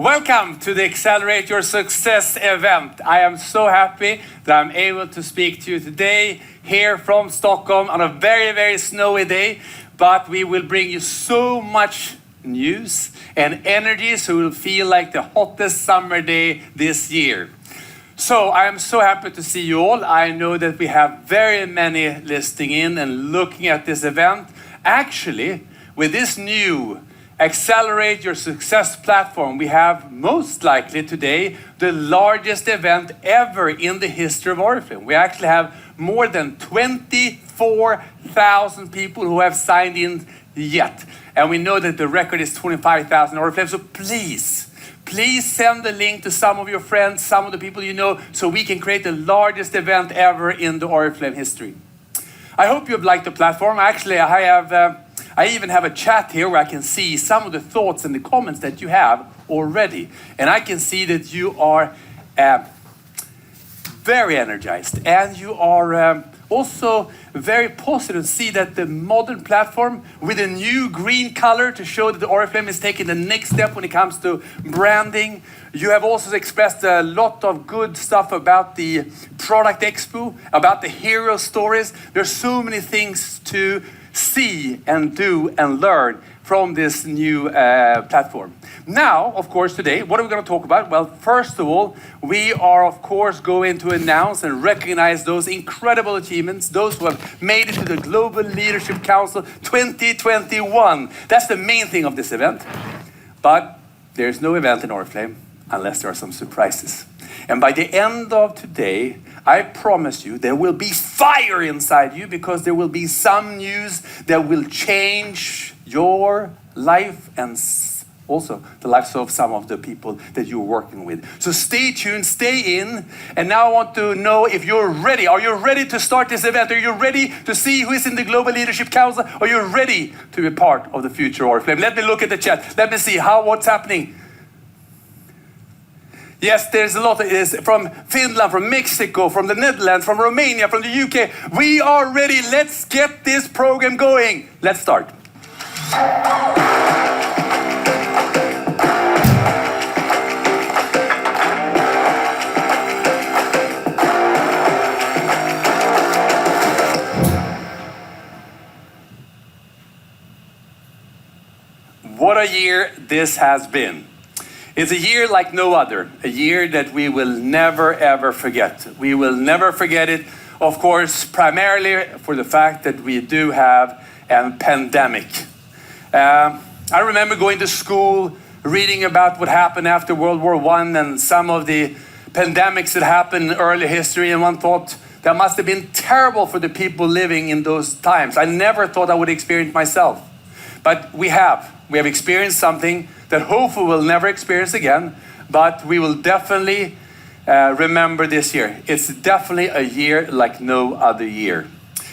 Welcome to the Accelerate Your Success event. I am so happy that I'm able to speak to you today here from Stockholm on a very, very snowy day, but we will bring you so much news and energy so it will feel like the hottest summer day this year. So I am so happy to see you all. I know that we have very many listening in and looking at this event. Actually, with this new Accelerate Your Success platform, we have most likely today the largest event ever in the history of Oriflame. We actually have more than 24,000 people who have signed in yet. And we know that the record is 25,000 Oriflame. So please send the link to some of your friends, some of the people you know, so we can create the largest event ever in the Oriflame history. I hope you've liked the platform. Actually, I even have a chat here where I can see some of the thoughts and the comments that you have already. And I can see that you are very energized and you are also very positive to see that the modern platform with a new green color to show that the Oriflame is taking the next step when it comes to branding. You have also expressed a lot of good stuff about the product expo, about the hero stories. There's so many things to see and do and learn from this new platform. Now, of course, today, what are we going to talk about? Well, first of all, we are, of course, going to announce and recognize those incredible achievements, those who have made it to the Global Leadership Council 2021. That's the main thing of this event. But there's no event in Oriflame unless there are some surprises. And by the end of today, I promise you there will be fire inside you because there will be some news that will change your life and also the lives of some of the people that you're working with. So stay tuned, stay in. And now I want to know if you're ready. Are you ready to start this event? Are you ready to see who is in the Global Leadership Council? Are you ready to be part of the future Oriflame? Let me look at the chat. Let me see what's happening. Yes, there's a lot of this from Finland, from Mexico, from the Netherlands, from Romania, from the UK. We are ready. Let's get this program going. Let's start. What a year this has been. It's a year like no other, a year that we will never ever forget. We will never forget it, of course, primarily for the fact that we do have a pandemic. I remember going to school, reading about what happened after World War I and some of the pandemics that happened in early history, and one thought that must have been terrible for the people living in those times. I never thought I would experience myself, but we have experienced something that hopefully we'll never experience again, but we will definitely remember this year. It's definitely a year like no other year.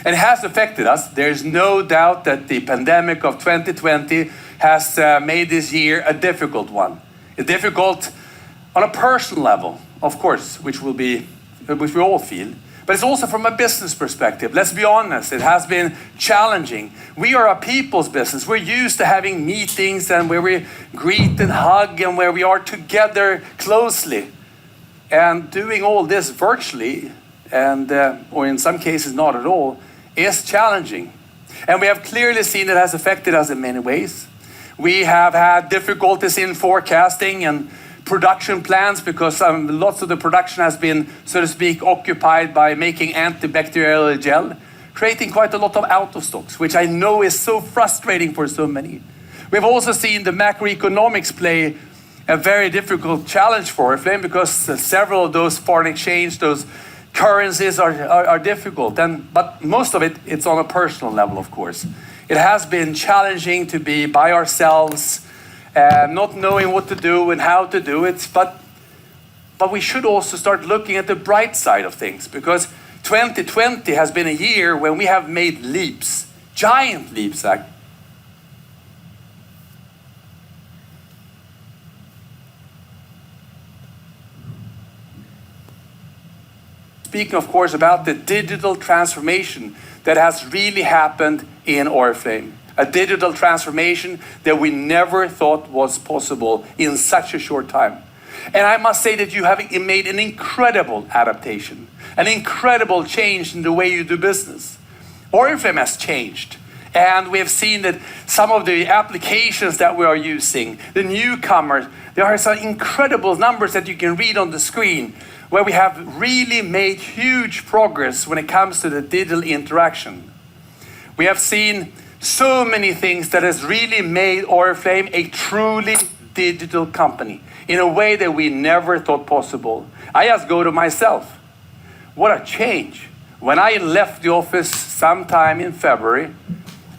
And it has affected us. There's no doubt that the pandemic of 2020 has made this year a difficult one. A difficult on a personal level, of course, which we all feel. But it's also from a business perspective. Let's be honest, it has been challenging. We are a people's business. We're used to having meetings and where we greet and hug and where we are together closely. And doing all this virtually, and or in some cases not at all, is challenging. And we have clearly seen it has affected us in many ways. We have had difficulties in forecasting and production plans because lots of the production has been, so to speak, occupied by making antibacterial gel, creating quite a lot of out of stocks, which I know is so frustrating for so many. We've also seen the macroeconomics play a very difficult challenge for Oriflame because several of those foreign exchange, those currencies are difficult. But most of it's on a personal level, of course. It has been challenging to be by ourselves, not knowing what to do and how to do it, but we should also start looking at the bright side of things because 2020 has been a year when we have made leaps, giant leaps. Speaking, of course, about the digital transformation that has really happened in Oriflame. a digital transformation that we never thought was possible in such a short time. And I must say that you have made an incredible adaptation, an incredible change in the way you do business. Oriflame has changed. And we have seen that some of the applications that we are using, the newcomers, there are some incredible numbers that you can read on the screen where we have really made huge progress when it comes to the digital interaction. We have seen so many things that has really made Oriflame a truly digital company in a way that we never thought possible. I just go to myself. What a change. When I left the office sometime in February,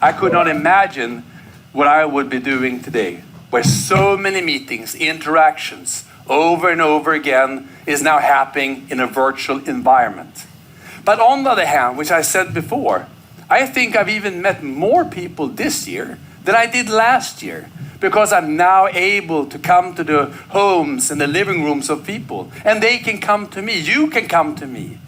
I could not imagine what I would be doing today, where so many meetings, interactions, over and over again is now happening in a virtual environment. But on the other hand, which I said before, I think I've even met more people this year than I did last year, because I'm now able to come to the homes and the living rooms of people, and they can come to me, you can come to me.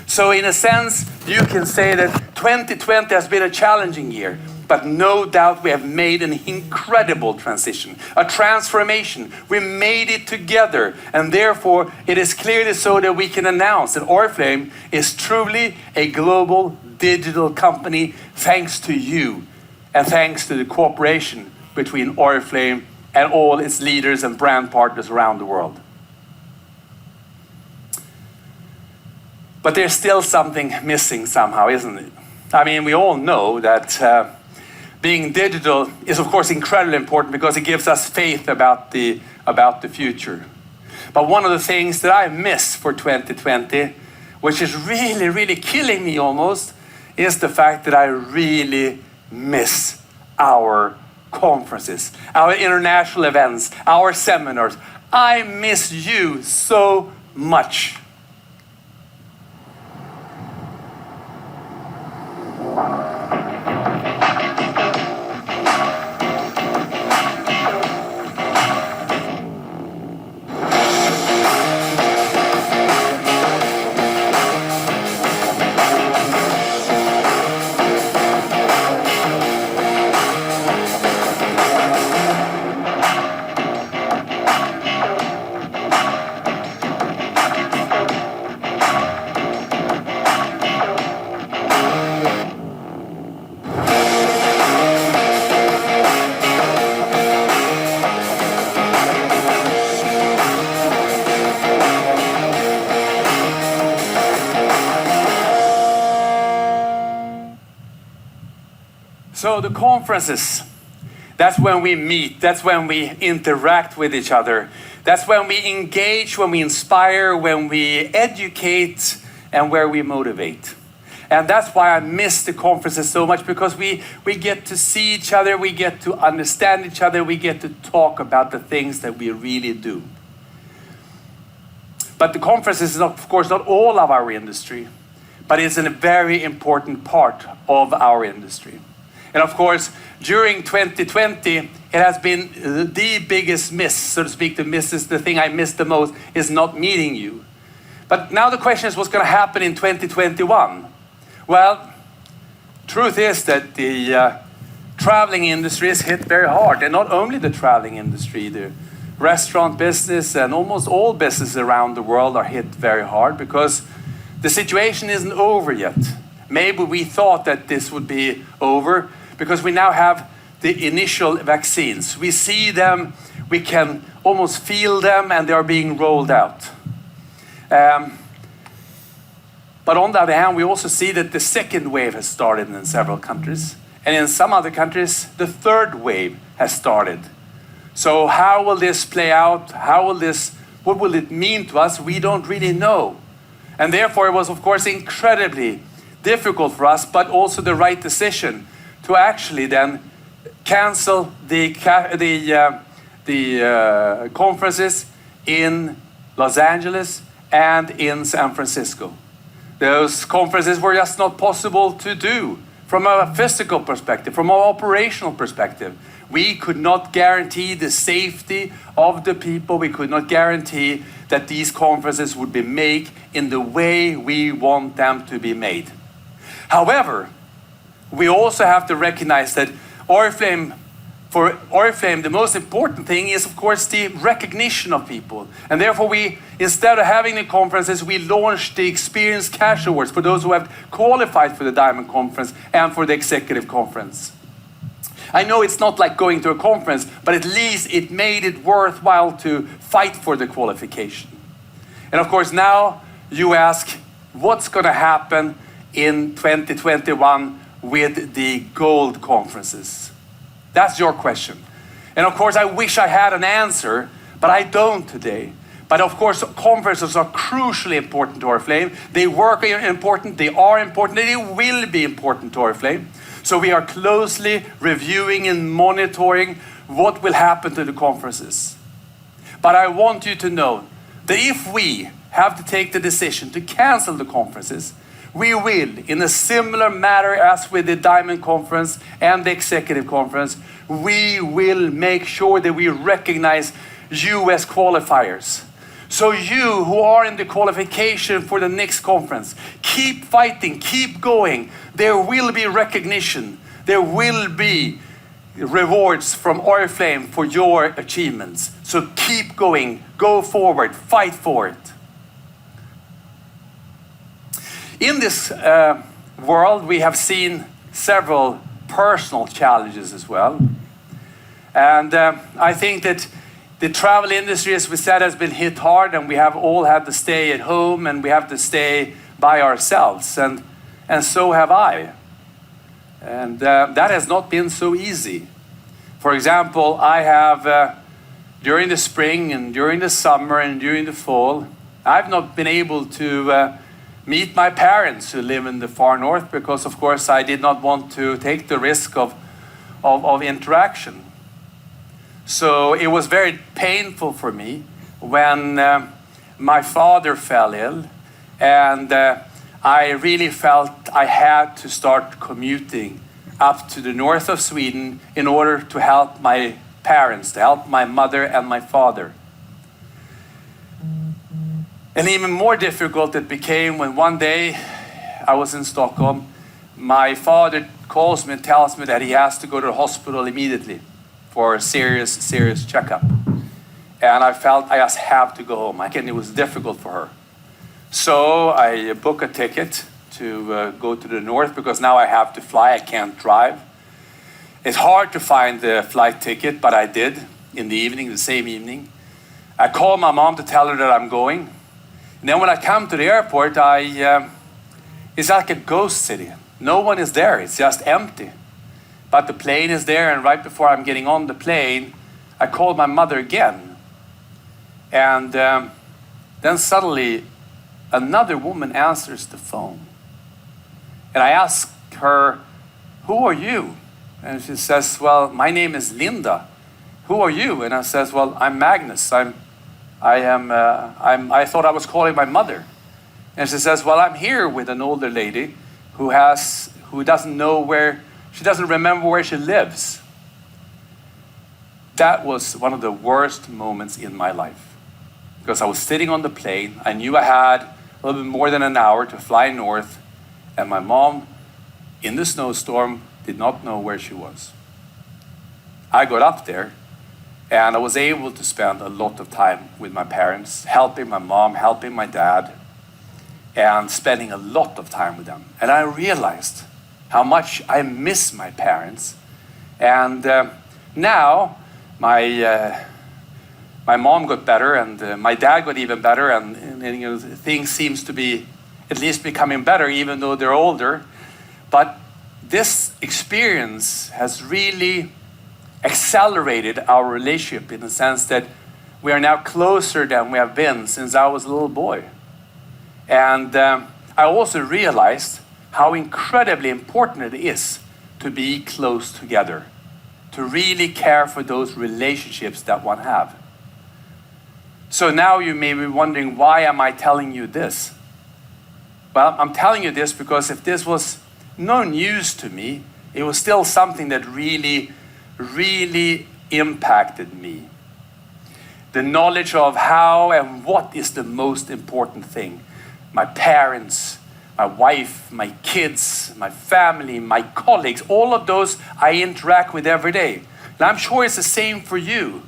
So in a sense, you can say that 2020 has been a challenging year, but no doubt we have made an incredible transition, a transformation. We made it together, and therefore it is clearly so that we can announce that Oriflame is truly a global digital company thanks to you and thanks to the cooperation between Oriflame and all its leaders and brand partners around the world. But there's still something missing somehow, isn't it? I mean, we all know that being digital is of course incredibly important because it gives us faith about the future. But one of the things that I miss for 2020, which is really, really killing me almost, is the fact that I really miss our conferences, our international events, our seminars. I miss you so much. So the conferences, that's when we meet, that's when we interact with each other, that's when we engage, when we inspire, when we educate, and where we motivate. And that's why I miss the conferences so much, because we get to see each other, we get to understand each other, we get to talk about the things that we really do. But the conferences is, of course, not all of our industry, but it's a very important part of our industry. And of course, during 2020, it has been the biggest miss, so to speak. The thing I missed the most is not meeting you. But now the question is, what's going to happen in 2021? Well, truth is that the traveling industry is hit very hard. And not only the traveling industry, the restaurant business and almost all businesses around the world are hit very hard because the situation isn't over yet. Maybe we thought that this would be over, because we now have the initial vaccines. We see them, we can almost feel them, and they are being rolled out. But on the other hand, we also see that the second wave has started in several countries. And in some other countries, the third wave has started. So how will this play out? What will it mean to us? We don't really know. And therefore, it was, of course, incredibly difficult for us, but also the right decision to actually then cancel the conferences in Los Angeles and in San Francisco. Those conferences were just not possible to do from a physical perspective, from an operational perspective. We could not guarantee the safety of the people. We could not guarantee that these conferences would be made in the way we want them to be made. However, we also have to recognize that Oriflame, for Oriflame, the most important thing is, of course, the recognition of people. And therefore, we, instead of having the conferences, we launched the Experience Cash Awards for those who have qualified for the Diamond Conference and for the Executive Conference. I know it's not like going to a conference, but at least it made it worthwhile to fight for the qualification. And of course, now you ask, what's going to happen in 2021 with the gold conferences? That's your question. And of course, I wish I had an answer, but I don't today. But of course, conferences are crucially important to Oriflame. They work important, they are important, and they will be important to Oriflame. So we are closely reviewing and monitoring what will happen to the conferences. But I want you to know that if we have to take the decision to cancel the conferences, we will, in a similar manner as with the Diamond Conference and the Executive Conference, we will make sure that we recognize you as qualifiers. So you who are in the qualification for the next conference, keep fighting, keep going. There will be recognition. There will be rewards from Oriflame for your achievements. So keep going, go forward, fight for it. In this world, we have seen several personal challenges as well. And I think that the travel industry, as we said, has been hit hard, and we have all had to stay at home, and we have to stay by ourselves, and so have I. And that has not been so easy. For example, I have, during the spring and during the summer and during the fall, I've not been able to meet my parents who live in the far north, because of course I did not want to take the risk of interaction. So it was very painful for me when my father fell ill, and I really felt I had to start commuting up to the north of Sweden in order to help my parents, to help my mother and my father. And even more difficult it became when one day I was in Stockholm. My father calls me and tells me that he has to go to the hospital immediately for a serious checkup. And I felt I just have to go home. Again, it was difficult for her. So I booked a ticket to go to the north, because now I have to fly, I can't drive. It's hard to find the flight ticket, but I did in the evening, the same evening. I called my mom to tell her that I'm going. And then when I come to the airport, it's like a ghost city. No one is there, it's just empty. But the plane is there, and right before I'm getting on the plane, I called my mother again. And then suddenly, another woman answers the phone. And I ask her, "Who are you?" And she says, "Well, my name is Linda. Who are you?" And I says, "Well, I'm Magnus. I thought I was calling my mother." And she says, "Well, I'm here with an older lady who doesn't know where, she doesn't remember where she lives." That was one of the worst moments in my life, because I was sitting on the plane. I knew I had a little bit more than an hour to fly north, and my mom, in the snowstorm, did not know where she was. I got up there, and I was able to spend a lot of time with my parents, helping my mom, helping my dad, and spending a lot of time with them. And I realized how much I miss my parents. And now my mom got better, and my dad got even better, and you know, things seems to be at least becoming better, even though they're older. But this experience has really accelerated our relationship, in the sense that we are now closer than we have been since I was a little boy. And I also realized how incredibly important it is to be close together, to really care for those relationships that one have. So now you may be wondering, why am I telling you this? Well, I'm telling you this because if this was no news to me, it was still something that really impacted me. The knowledge of how and what is the most important thing. My parents, my wife, my kids, my family, my colleagues, all of those I interact with every day. And I'm sure it's the same for you.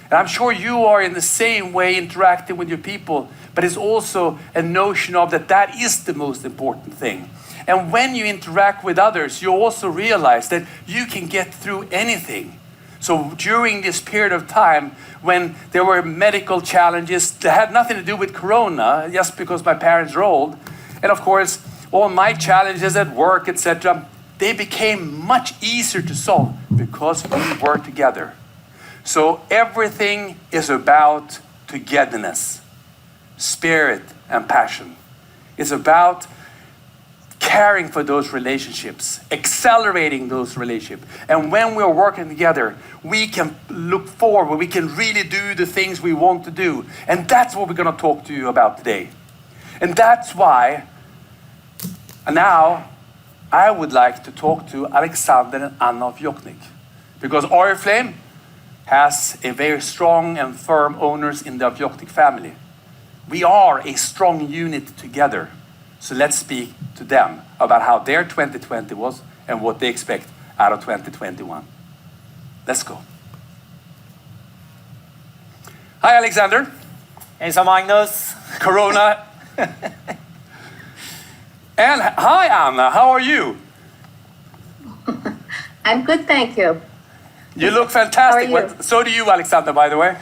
And I'm sure you are in the same way interacting with your people, but it's also a notion of that is the most important thing. And when you interact with others, you also realize that you can get through anything. So during this period of time, when there were medical challenges that had nothing to do with Corona, just because my parents were old, and of course, all my challenges at work, etc., they became much easier to solve because we were together. So everything is about togetherness, spirit, and passion. It's about caring for those relationships, accelerating those relationships. And when we're working together, we can look forward, we can really do the things we want to do. And that's what we're going to talk to you about today. And that's why now I would like to talk to Alexander and Anna of Joknik. Because Oriflame has a very strong and firm owners in the Joknik family. We are a strong unit together. So let's speak to them about how their 2020 was and what they expect out of 2021. Let's go. Hi, Alexander. Hej, Magnus. Corona. And hi, Anna. How are you? I'm good, thank you. You look fantastic. How are you? So do you, Alexander, by the way.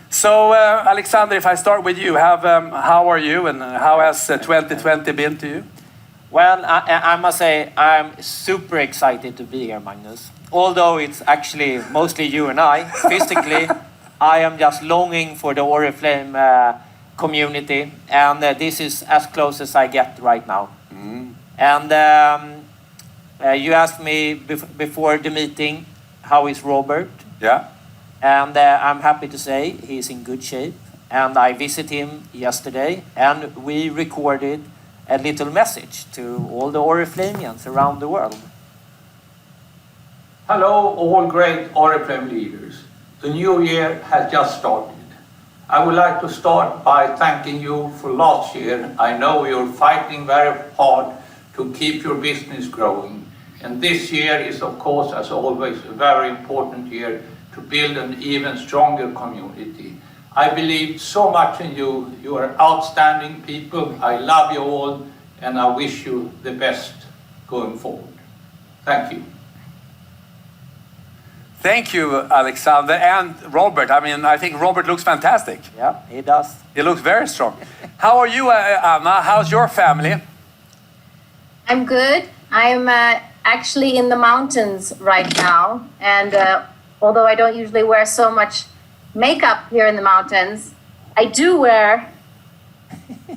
So, Alexander, if I start with you, how are you and how has 2020 been to you? Well, I must say I'm super excited to be here, Magnus. Although it's actually mostly you and I, physically, I am just longing for the Oriflame community, and this is as close as I get right now. And you asked me before the meeting, how is Robert? Yeah. And I'm happy to say he's in good shape. And I visited him yesterday, and we recorded a little message to all the Oriflamians around the world. Hello, all great Oriflame leaders. The new year has just started. I would like to start by thanking you for last year. I know you're fighting very hard to keep your business growing. And this year is, of course, as always, a very important year to build an even stronger community. I believe so much in you. You are outstanding people. I love you all, and I wish you the best going forward. Thank you. Thank you, Alexander and Robert. I mean, I think Robert looks fantastic. Yeah, he does. He looks very strong. How are you, Anna? How's your family? I'm good. I'm actually in the mountains right now. And although I don't usually wear so much makeup here in the mountains, I do wear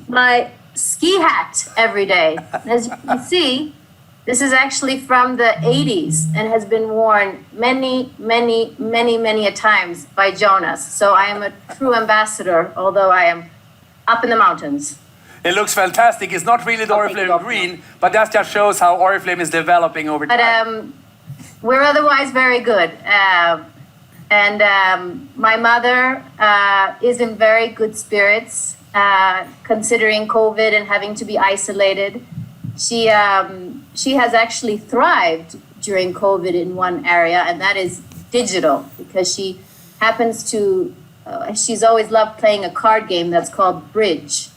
my ski hat every day. As you can see, this is actually from the 80s and has been worn many a times by Jonas. So I am a true ambassador, although I am up in the mountains. It looks fantastic. It's not really the Oriflame green, but that just shows how Oriflame is developing over time. But we're otherwise very good. And my mother is in very good spirits, considering COVID and having to be isolated. She has actually thrived during COVID in one area, and that is digital, because she happens to, she's always loved playing a card game that's called Bridge,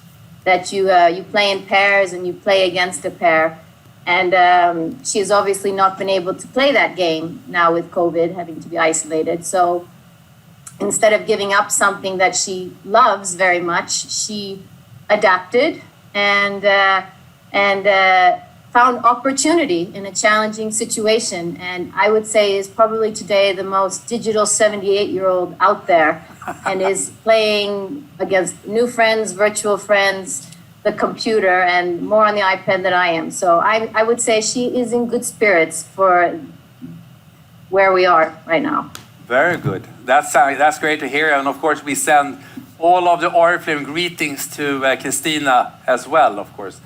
that you play in pairs and you play against a pair. And she has obviously not been able to play that game now with COVID, having to be isolated. So instead of giving up something that she loves very much, she adapted and found opportunity in a challenging situation. And I would say is probably today the most digital 78-year-old out there, and is playing against new friends, virtual friends, the computer, and more on the iPad than I am. So I would say she is in good spirits for where we are right now. Very good. That's great to hear. And of course, we send all of the Oriflame greetings to Christina as well, of course.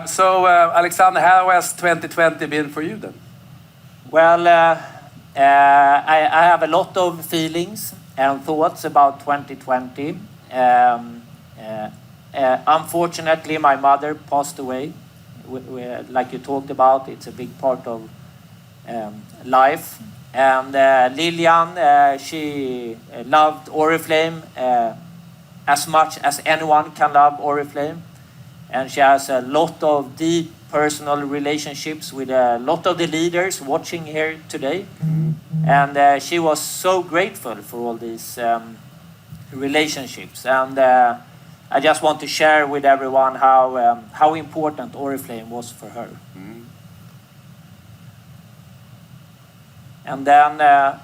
So, Alexander, how has 2020 been for you then? Well, I have a lot of feelings and thoughts about 2020. Unfortunately, my mother passed away. Like you talked about, it's a big part of life. And Lilian, she loved Oriflame as much as anyone can love Oriflame. And she has a lot of deep personal relationships with a lot of the leaders watching here today. And she was so grateful for all these relationships. And I just want to share with everyone how important Oriflame was for her. And then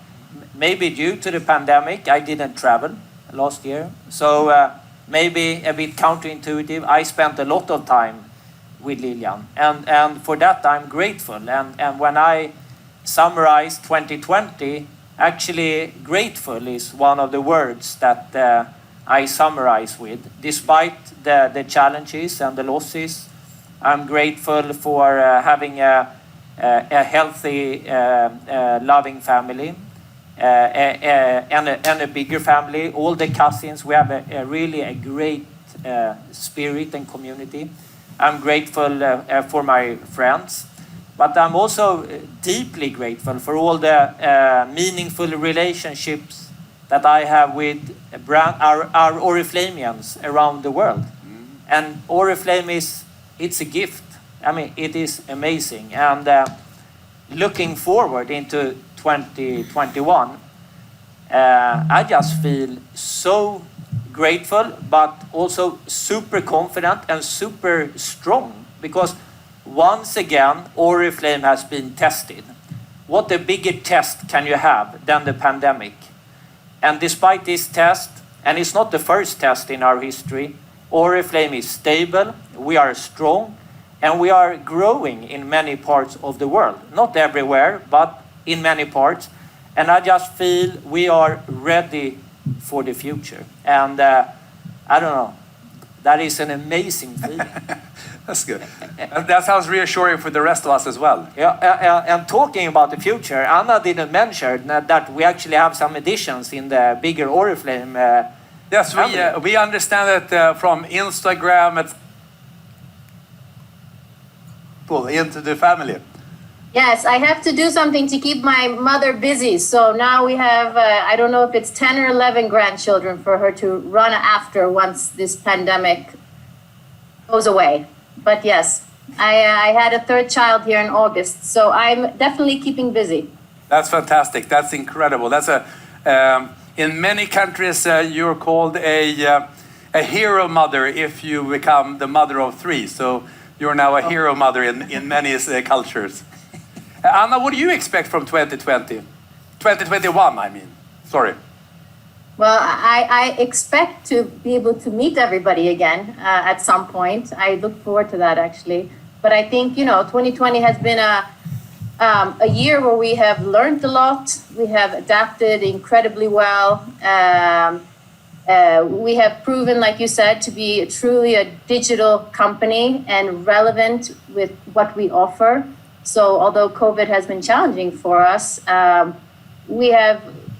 maybe due to the pandemic, I didn't travel last year. So maybe a bit counterintuitive, I spent a lot of time with Lilian. And for that, I'm grateful. And when I summarize 2020, actually grateful is one of the words that I summarize with. Despite the challenges and the losses, I'm grateful for having a healthy, loving family and a bigger family. All the cousins, we have really a great spirit and community. I'm grateful for my friends, but I'm also deeply grateful for all the meaningful relationships that I have with our Oriflamians around the world. And Oriflame it's a gift. I mean, it is amazing. And looking forward into 2021, I just feel so grateful, but also super confident and super strong, because once again, Oriflame has been tested. What a bigger test can you have than the pandemic? And despite this test, and it's not the first test in our history, Oriflame is stable, we are strong, and we are growing in many parts of the world. Not everywhere, but in many parts. And I just feel we are ready for the future. And I don't know, that is an amazing feeling. That's good. That sounds reassuring for the rest of us as well. Yeah, and talking about the future, Anna didn't mention that we actually have some additions in the bigger Oriflame. Yes, we understand that from Instagram, it's pull into the family. Yes, I have to do something to keep my mother busy. So now we have, I don't know if it's 10 or 11 grandchildren for her to run after once this pandemic goes away. But yes, I had a third child here in August, so I'm definitely keeping busy. That's fantastic. That's incredible. That's in many countries, you're called a hero mother if you become the mother of three. So you're now a hero mother in many cultures. Anna, what do you expect from 2020? 2021, I mean. Sorry. Well, I expect to be able to meet everybody again at some point. I look forward to that, actually. But I think, 2020 has been a year where we have learned a lot. We have adapted incredibly well. We have proven, like you said, to be truly a digital company and relevant with what we offer. So although COVID has been challenging for us,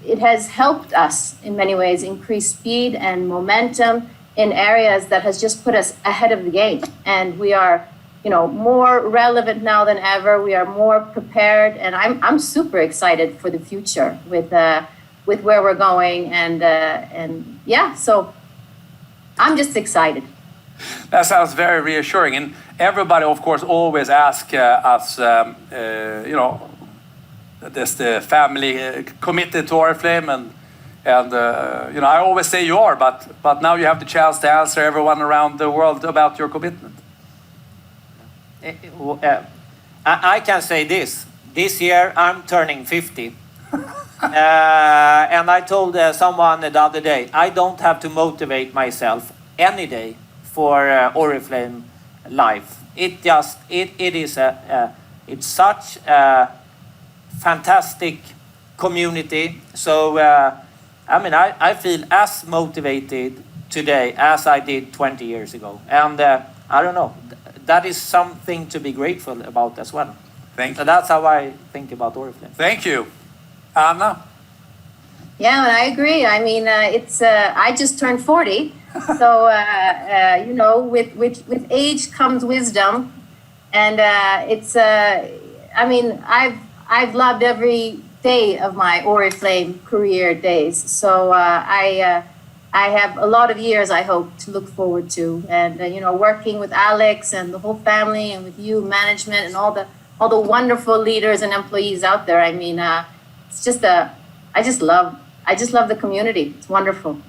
it has helped us in many ways increase speed and momentum in areas that has just put us ahead of the game. And we are, more relevant now than ever. We are more prepared, and I'm super excited for the future with where we're going. And yeah, so I'm just excited. That sounds very reassuring. And everybody, of course, always ask us, does the family committed to Oriflame? And I always say you are, but now you have the chance to answer everyone around the world about your commitment. I can say this. This year, I'm turning 50. And I told someone the other day, I don't have to motivate myself any day for Oriflame life. It's such a fantastic community. So, I feel as motivated today as I did 20 years ago. And I don't know, that is something to be grateful about as well. Thank you. So that's how I think about Oriflame. Thank you. Anna? Yeah, and I agree. I mean, I just turned 40, so you know, with age comes wisdom, and I mean, I've loved every day of my Oriflame career days. So I have a lot of years, I hope, to look forward to, and you know, working with Alex and the whole family, and with you, management, and all the wonderful leaders and employees out there. I mean, it's just I just love the community. It's wonderful.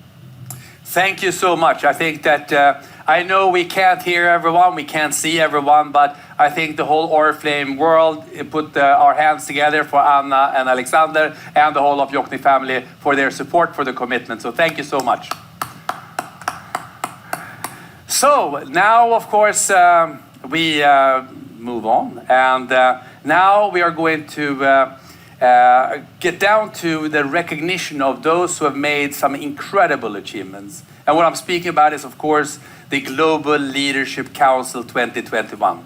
Thank you so much. I think that I know we can't hear everyone, we can't see everyone, but I think the whole Oriflame world put our hands together for Anna and Alexander and the whole of Jockney family for their support, for the commitment. So thank you so much. So now, of course, we move on, and now we are going to get down to the recognition of those who have made some incredible achievements. And what I'm speaking about is, of course, the Global Leadership Council 2021.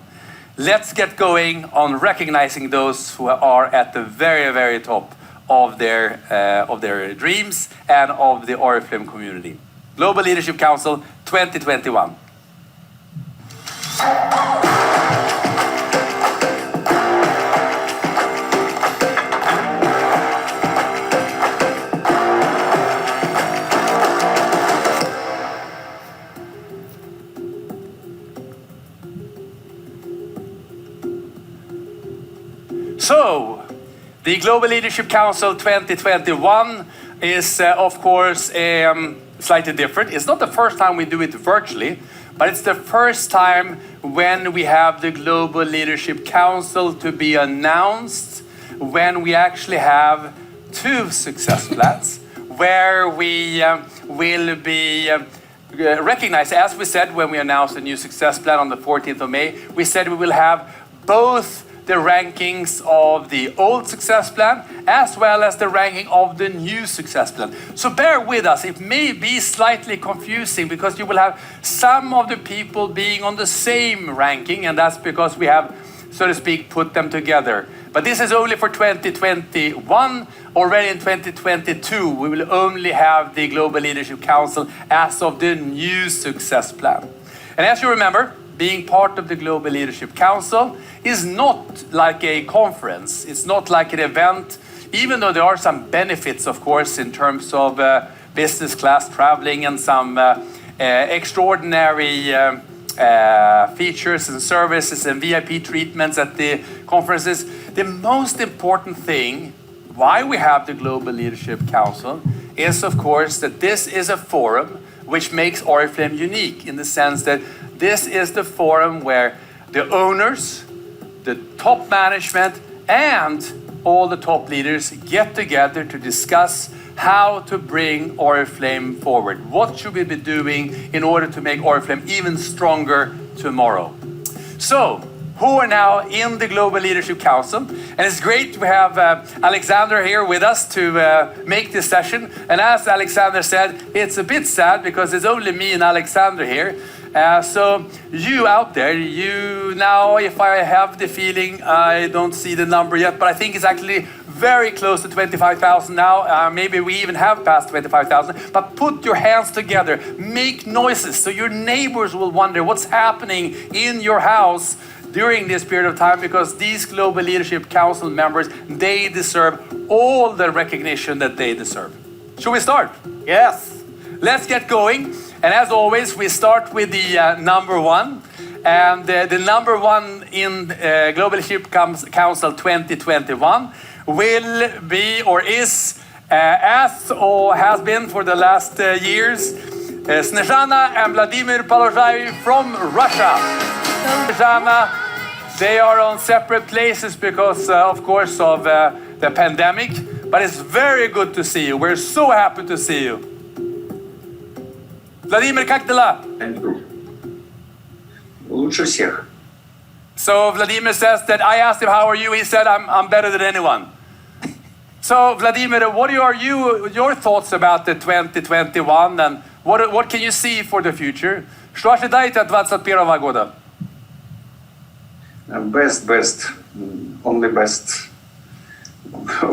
Let's get going on recognizing those who are at the very, very top of their dreams and of the Oriflame community. Global Leadership Council 2021. So, the Global Leadership Council 2021 is, of course, slightly different. It's not the first time we do it virtually, but it's the first time when we have the Global Leadership Council to be announced, when we actually have 2 success plans, where we will be recognized. As we said when we announced the new success plan on the 14th of May, we said we will have both the rankings of the old success plan as well as the ranking of the new success plan. So bear with us, it may be slightly confusing because you will have some of the people being on the same ranking, and that's because we have, so to speak, put them together. But this is only for 2021. Already in 2022, we will only have the Global Leadership Council as of the new success plan. And as you remember, being part of the Global Leadership Council is not like a conference. It's not like an event, even though there are some benefits, of course, in terms of business class traveling and some extraordinary features and services and VIP treatments at the conferences. The most important thing why we have the Global Leadership Council is, of course, that this is a forum which makes Oriflame unique in the sense that this is the forum where the owners, the top management, and all the top leaders get together to discuss how to bring Oriflame forward. What should we be doing in order to make Oriflame even stronger tomorrow? So, who are now in the Global Leadership Council? And it's great to have Alexander here with us to make this session. And as Alexander said, it's a bit sad because it's only me and Alexander here. So you out there, you now, if I have the feeling, I don't see the number yet, but I think it's actually very close to 25,000 now. Maybe we even have passed 25,000. But put your hands together, make noises so your neighbors will wonder what's happening in your house during this period of time, because these Global Leadership Council members, they deserve all the recognition that they deserve. Should we start? Yes. Let's get going. And as always, we start with the number 1. And the number 1 in Global Leadership Council 2021 will be, or is, as or has been for the last years, Snezhana and Vladimir Palozhai from Russia. Snezhana, they are on separate places because, of course, of the pandemic. But it's very good to see you. We're so happy to see you. Vladimir, как дела? Лучше всех. So Vladimir says that I asked him, how are you? He said, I'm better than anyone. So Vladimir, what are your thoughts about the 2021 and what can you see for the future? Что ожидаете от 2021 года? Best, only best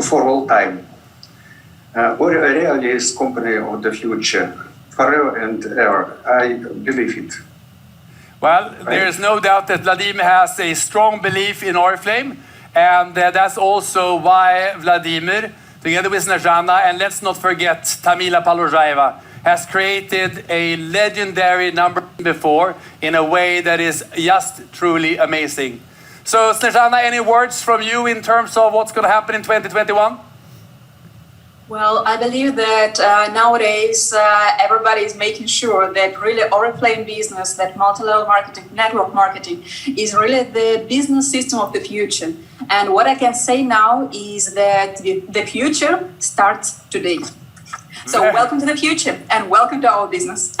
for all time. Really is company of the future, forever and ever. I believe it. Well, there is no doubt that Vladimir has a strong belief in Oriflame, and that's also why Vladimir, together with Snezhana, and let's not forget Tamila Palozhaeva, has created a legendary number before in a way that is just truly amazing. So, Snezhana, any words from you in terms of what's going to happen in 2021? Well, I believe that nowadays everybody is making sure that really Oriflame business, that multi-level marketing, network marketing, is really the business system of the future. And what I can say now is that the future starts today. So welcome to the future and welcome to our business.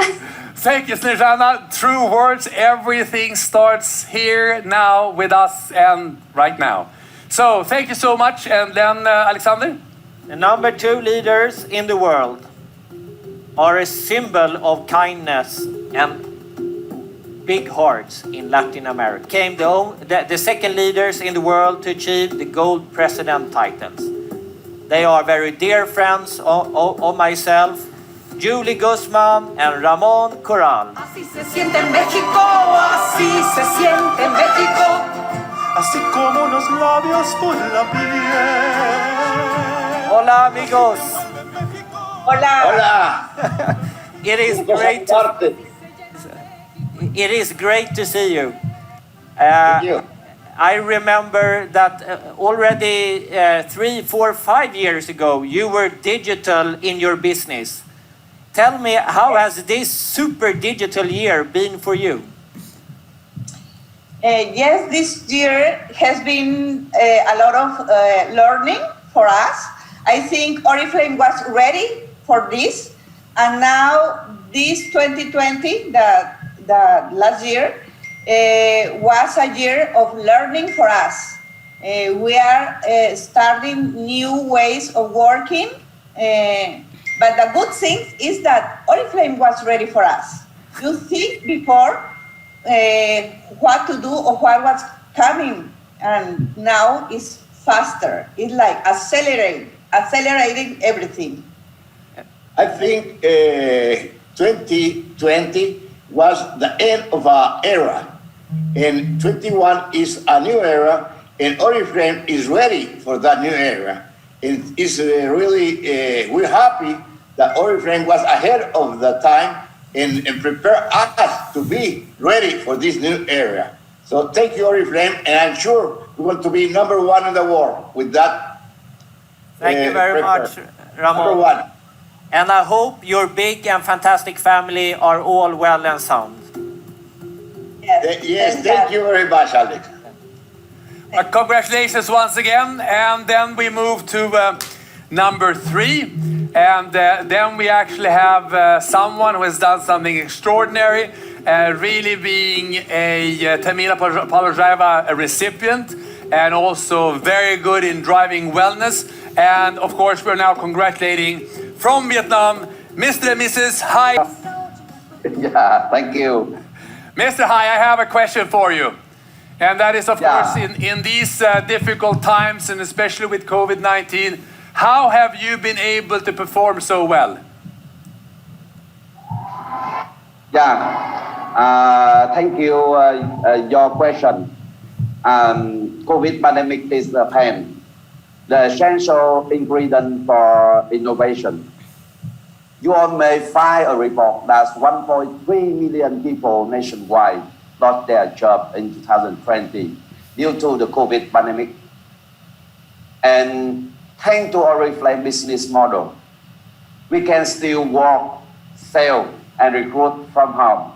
Thank you, Snezhana. True words. Everything starts here, now, with us, and right now. So thank you so much. And then, Alexander? The number 2 leaders in the world are a symbol of kindness and big hearts in Latin America. Came the second leaders in the world to achieve the gold president titles. They are very dear friends of myself, Julie Guzman and Ramon Corral. Así se siente en México, así se siente en México. Así como unos labios por la piel. Hola amigos. Hola. Hola. It is great to see you. Thank you. I remember that already 3, 4, 5 years ago, you were digital in your business. Tell me, how has this super digital year been for you? Yes, this year has been a lot of learning for us. I think Oriflame was ready for this, and now this 2020, the last year, was a year of learning for us. We are starting new ways of working, but the good thing is that Oriflame was ready for us. You think before what to do or what was coming, and now it's faster. It's like accelerating everything. I think 2020 was the end of our era, and 21 is a new era, and Oriflame is ready for that new era. And it's really, we're happy that Oriflame was ahead of the time and prepare us to be ready for this new era. So thank you, Oriflame, and I'm sure we want to be number 1 in the world with that. Thank you very much, Ramon. Number 1. And I hope your big and fantastic family are all well and sound. Yes, thank you very much, Alex. Congratulations once again. And then we move to number 3. And then we actually have someone who has done something extraordinary, really being a Tamila Palozhaeva recipient, and also very good in driving wellness. And of course, we're now congratulating from Vietnam, Mr. and Mrs. Hai. Yeah, thank you. Mr. Hai, I have a question for you. And that is, of course, in these difficult times, and especially with COVID-19, how have you been able to perform so well? Yeah, thank you. Your question. COVID pandemic is the pain. The essential ingredient for innovation. You all may find a report that 1.3 million people nationwide lost their job in 2020 due to the COVID pandemic. And thanks to our Oriflame business model, we can still work, sell, and recruit from home.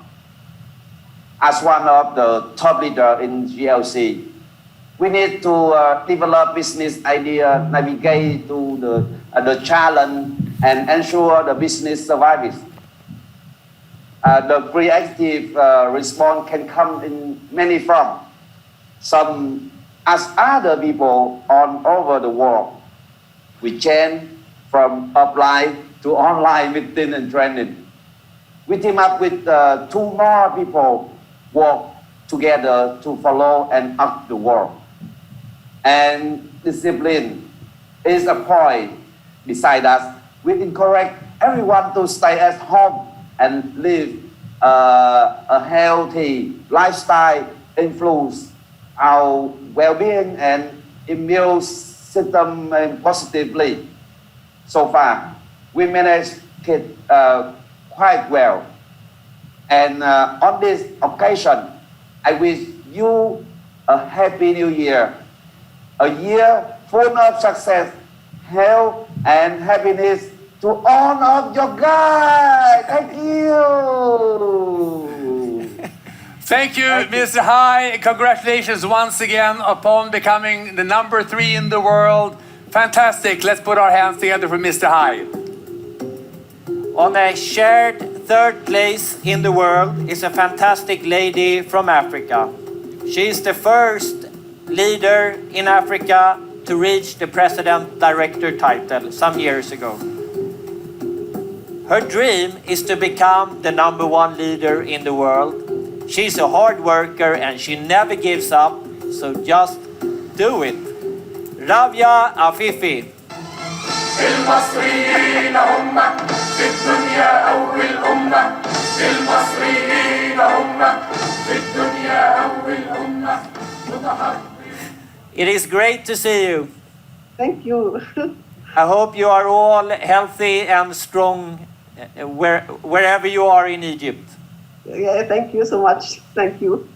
As one of the top leaders in GLC, we need to develop business idea, navigate to the challenge, and ensure the business survives. The reactive response can come in many forms. Some, as other people all over the world, we change from offline to online meeting and training. We team up with 2 more people, work together to follow and up the world. And discipline is a point beside us we encourage everyone to stay at home and live a healthy lifestyle, influence our well-being and immune system positively. So far, we managed it quite well. And on this occasion, I wish you a happy new year, a year full of success, health, and happiness to all of your guys. Thank you. Thank you, Mr. Hai. Congratulations once again upon becoming the number 3 in the world. Fantastic. Let's put our hands together for Mr. Hai. On a shared third place in the world is a fantastic lady from Africa. She is the first leader in Africa to reach the president director title some years ago. Her dream is to become the number 1 leader in the world. She's a hard worker and she never gives up, so just do it. Rabia Afifi. المصريين هم في الدنيا أول أمة المصريين هم في الدنيا أول أمة. It is great to see you. Thank you. I hope you are all healthy and strong wherever you are in Egypt. Yeah, thank you so much. Thank you.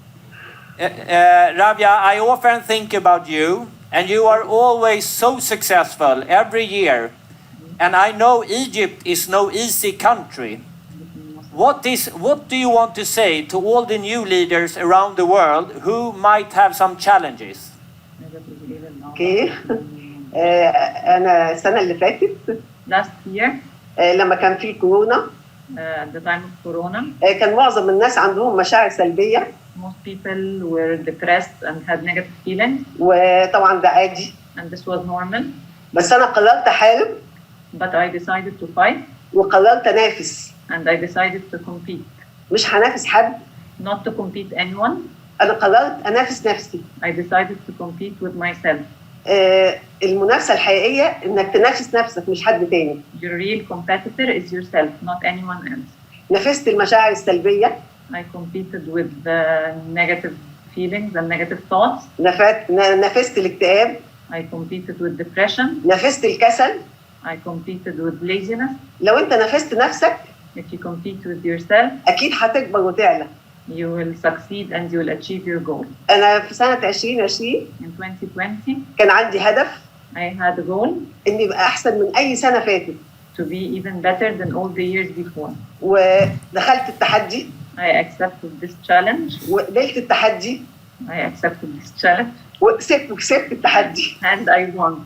Rabia, I often think about you, and you are always so successful every year. And I know Egypt is no easy country. What do you want to say to all the new leaders around the world who might have some challenges? Okay. أنا السنة اللي فاتت last year لما كان في كورونا at the time of corona كان معظم الناس عندهم مشاعر سلبية. Most people were depressed and had negative feelings. وطبعا ده عادي. And this was normal. بس أنا قررت أحارب. But I decided to fight. وقررت أنافس. And I decided to compete. مش هنافس حد. Not to compete anyone. أنا قررت أنافس نفسي. I decided to compete with myself. المنافسة الحقيقية إنك تنافس نفسك مش حد تاني. Your real competitor is yourself, not anyone else. نافست المشاعر السلبية. I competed with the negative feelings and negative thoughts. نافست الاكتئاب. I competed with depression. نافست الكسل. I competed with laziness. لو أنت نافست نفسك. If you compete with yourself. أكيد هتكبر وتعلى. You will succeed and you will achieve your goal. أنا في سنة 2020 In 2020 كان عندي هدف I had a goal إني أبقى أحسن من أي سنة فاتت. To be even better than all the years before. ودخلت التحدي. I accepted this challenge. وقبلت التحدي. I accepted this challenge. وكسبت التحدي. And I won.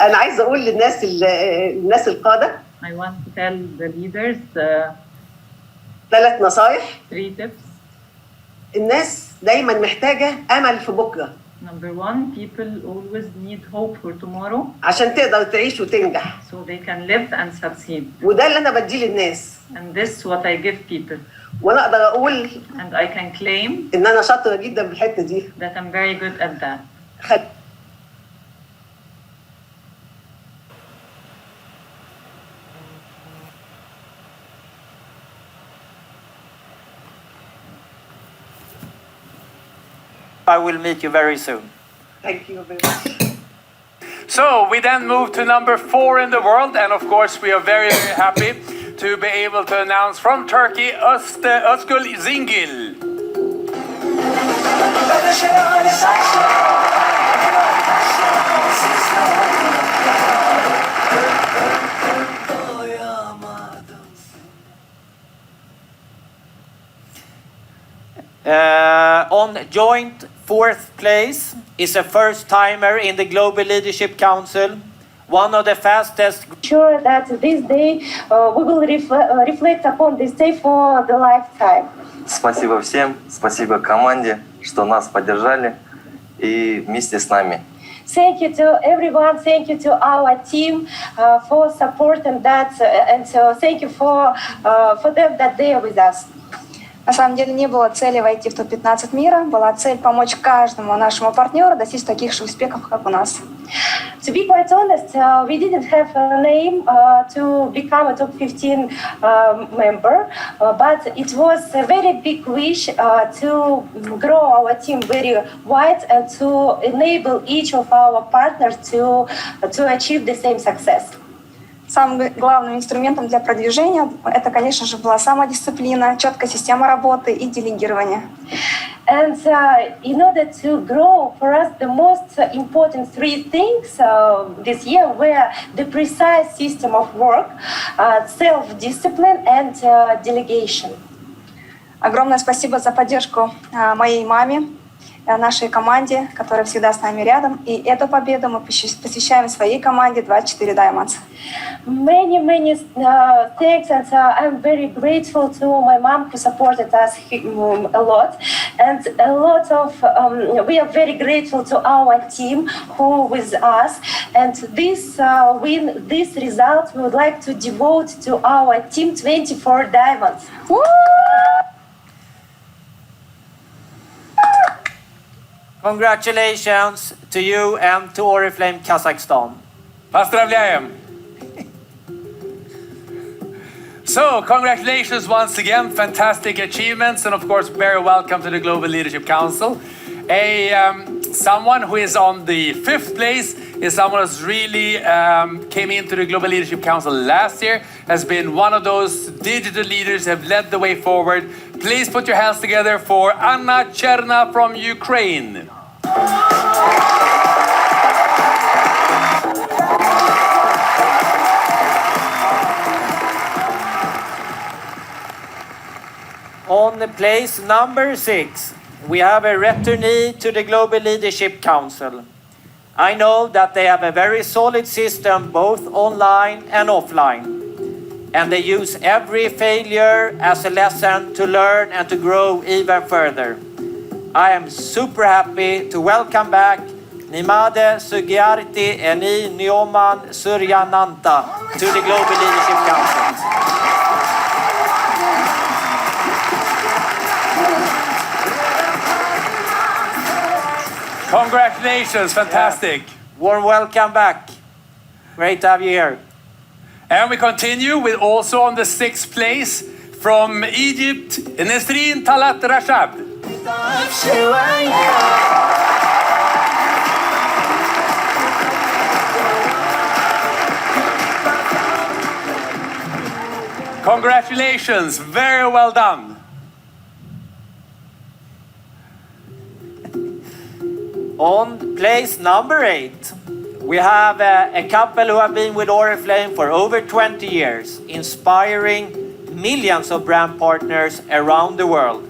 أنا عايزة أقول للناس القادة. I want to tell the leaders 3 نصايح. 3 tips. الناس دايما محتاجة أمل في بكرة. Number 1, people always need hope for tomorrow. عشان تقدر تعيش وتنجح. So they can live and succeed. وده اللي أنا بديه للناس. And this is what I give people. وأنا أقدر أقول. And I can claim. إن أنا شاطرة جدا في الحتة دي. That I'm very good at that. I will meet you very soon. Thank you very much. So we then move to number 4 in the world, and of course we are very, very happy to be able to announce from Turkey, Özgül Zingil. On joint 4th place is a first-timer in the Global Leadership Council, one of the fastest. Sure that this day we will reflect upon this day for the lifetime. Спасибо всем, спасибо команде, что нас поддержали и вместе с нами. Thank you to everyone. Thank you to our team for support and that, and so thank you for them that they are with us. На самом деле не было цели войти в топ-15 мира, была цель помочь каждому нашему партнеру достичь таких же успехов, как у нас. To be quite honest, we didn't have a name to become a top 15 member, but it was a very big wish to grow our team very wide and to enable each of our partners to achieve the same success. Самым главным инструментом для продвижения это, конечно же, была самодисциплина, четкая система работы и делегирование. And in order to grow, for us, the most important three things this year were the precise system of work, self-discipline, and delegation. Огромное спасибо за поддержку моей маме, нашей команде, которая всегда с нами рядом. И эту победу мы посвящаем своей команде 24 Diamonds. Many thanks, and I'm very grateful to my mom who supported us a lot, and a lot of we are very grateful to our team who with us, and this result we would like to devote to our team 24 Diamonds. Woo! Congratulations to you and to Oriflame Kazakhstan. Поздравляем! So, congratulations once again, fantastic achievements, and of course, very welcome to the Global Leadership Council. Someone who is on the 5th place is someone who's really came into the Global Leadership Council last year, has been one of those digital leaders who have led the way forward. Please put your hands together for Anna Cherna from Ukraine. On place number 6, we have a returnee to the Global Leadership Council. I know that they have a very solid system both online and offline. And they use every failure as a lesson to learn and to grow even further. I am super happy to welcome back Nimade Sugiarti and Nyoman Suryananta to the Global Leadership Council. Congratulations, fantastic. Warm welcome back. Great to have you here. And we continue with also on the 6th place from Egypt, Nesrin Talat Rashad. Congratulations, very well done. On place number 8, we have a couple who have been with Oriflame for over 20 years, inspiring millions of brand partners around the world.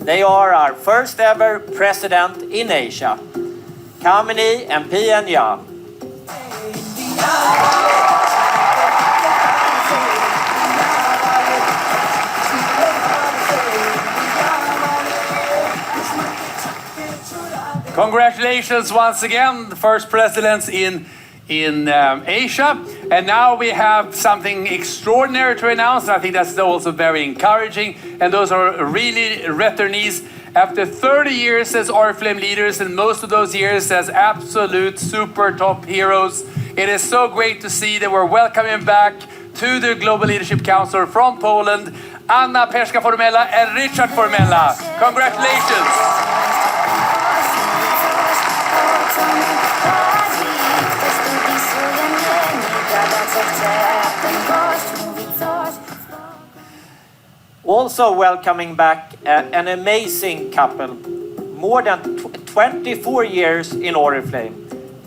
They are our first ever president in Asia, Kamini and Pianya. Congratulations once again, the first presidents in Asia. And now we have something extraordinary to announce. I think that's also very encouraging. And those are really returnees after 30 years as Oriflame leaders, and most of those years as absolute super top heroes. It is so great to see that we're welcoming back to the Global Leadership Council from Poland, Anna Perska Formella and Richard Formella. Congratulations. Also welcoming back an amazing couple. More than 24 years in Oriflame.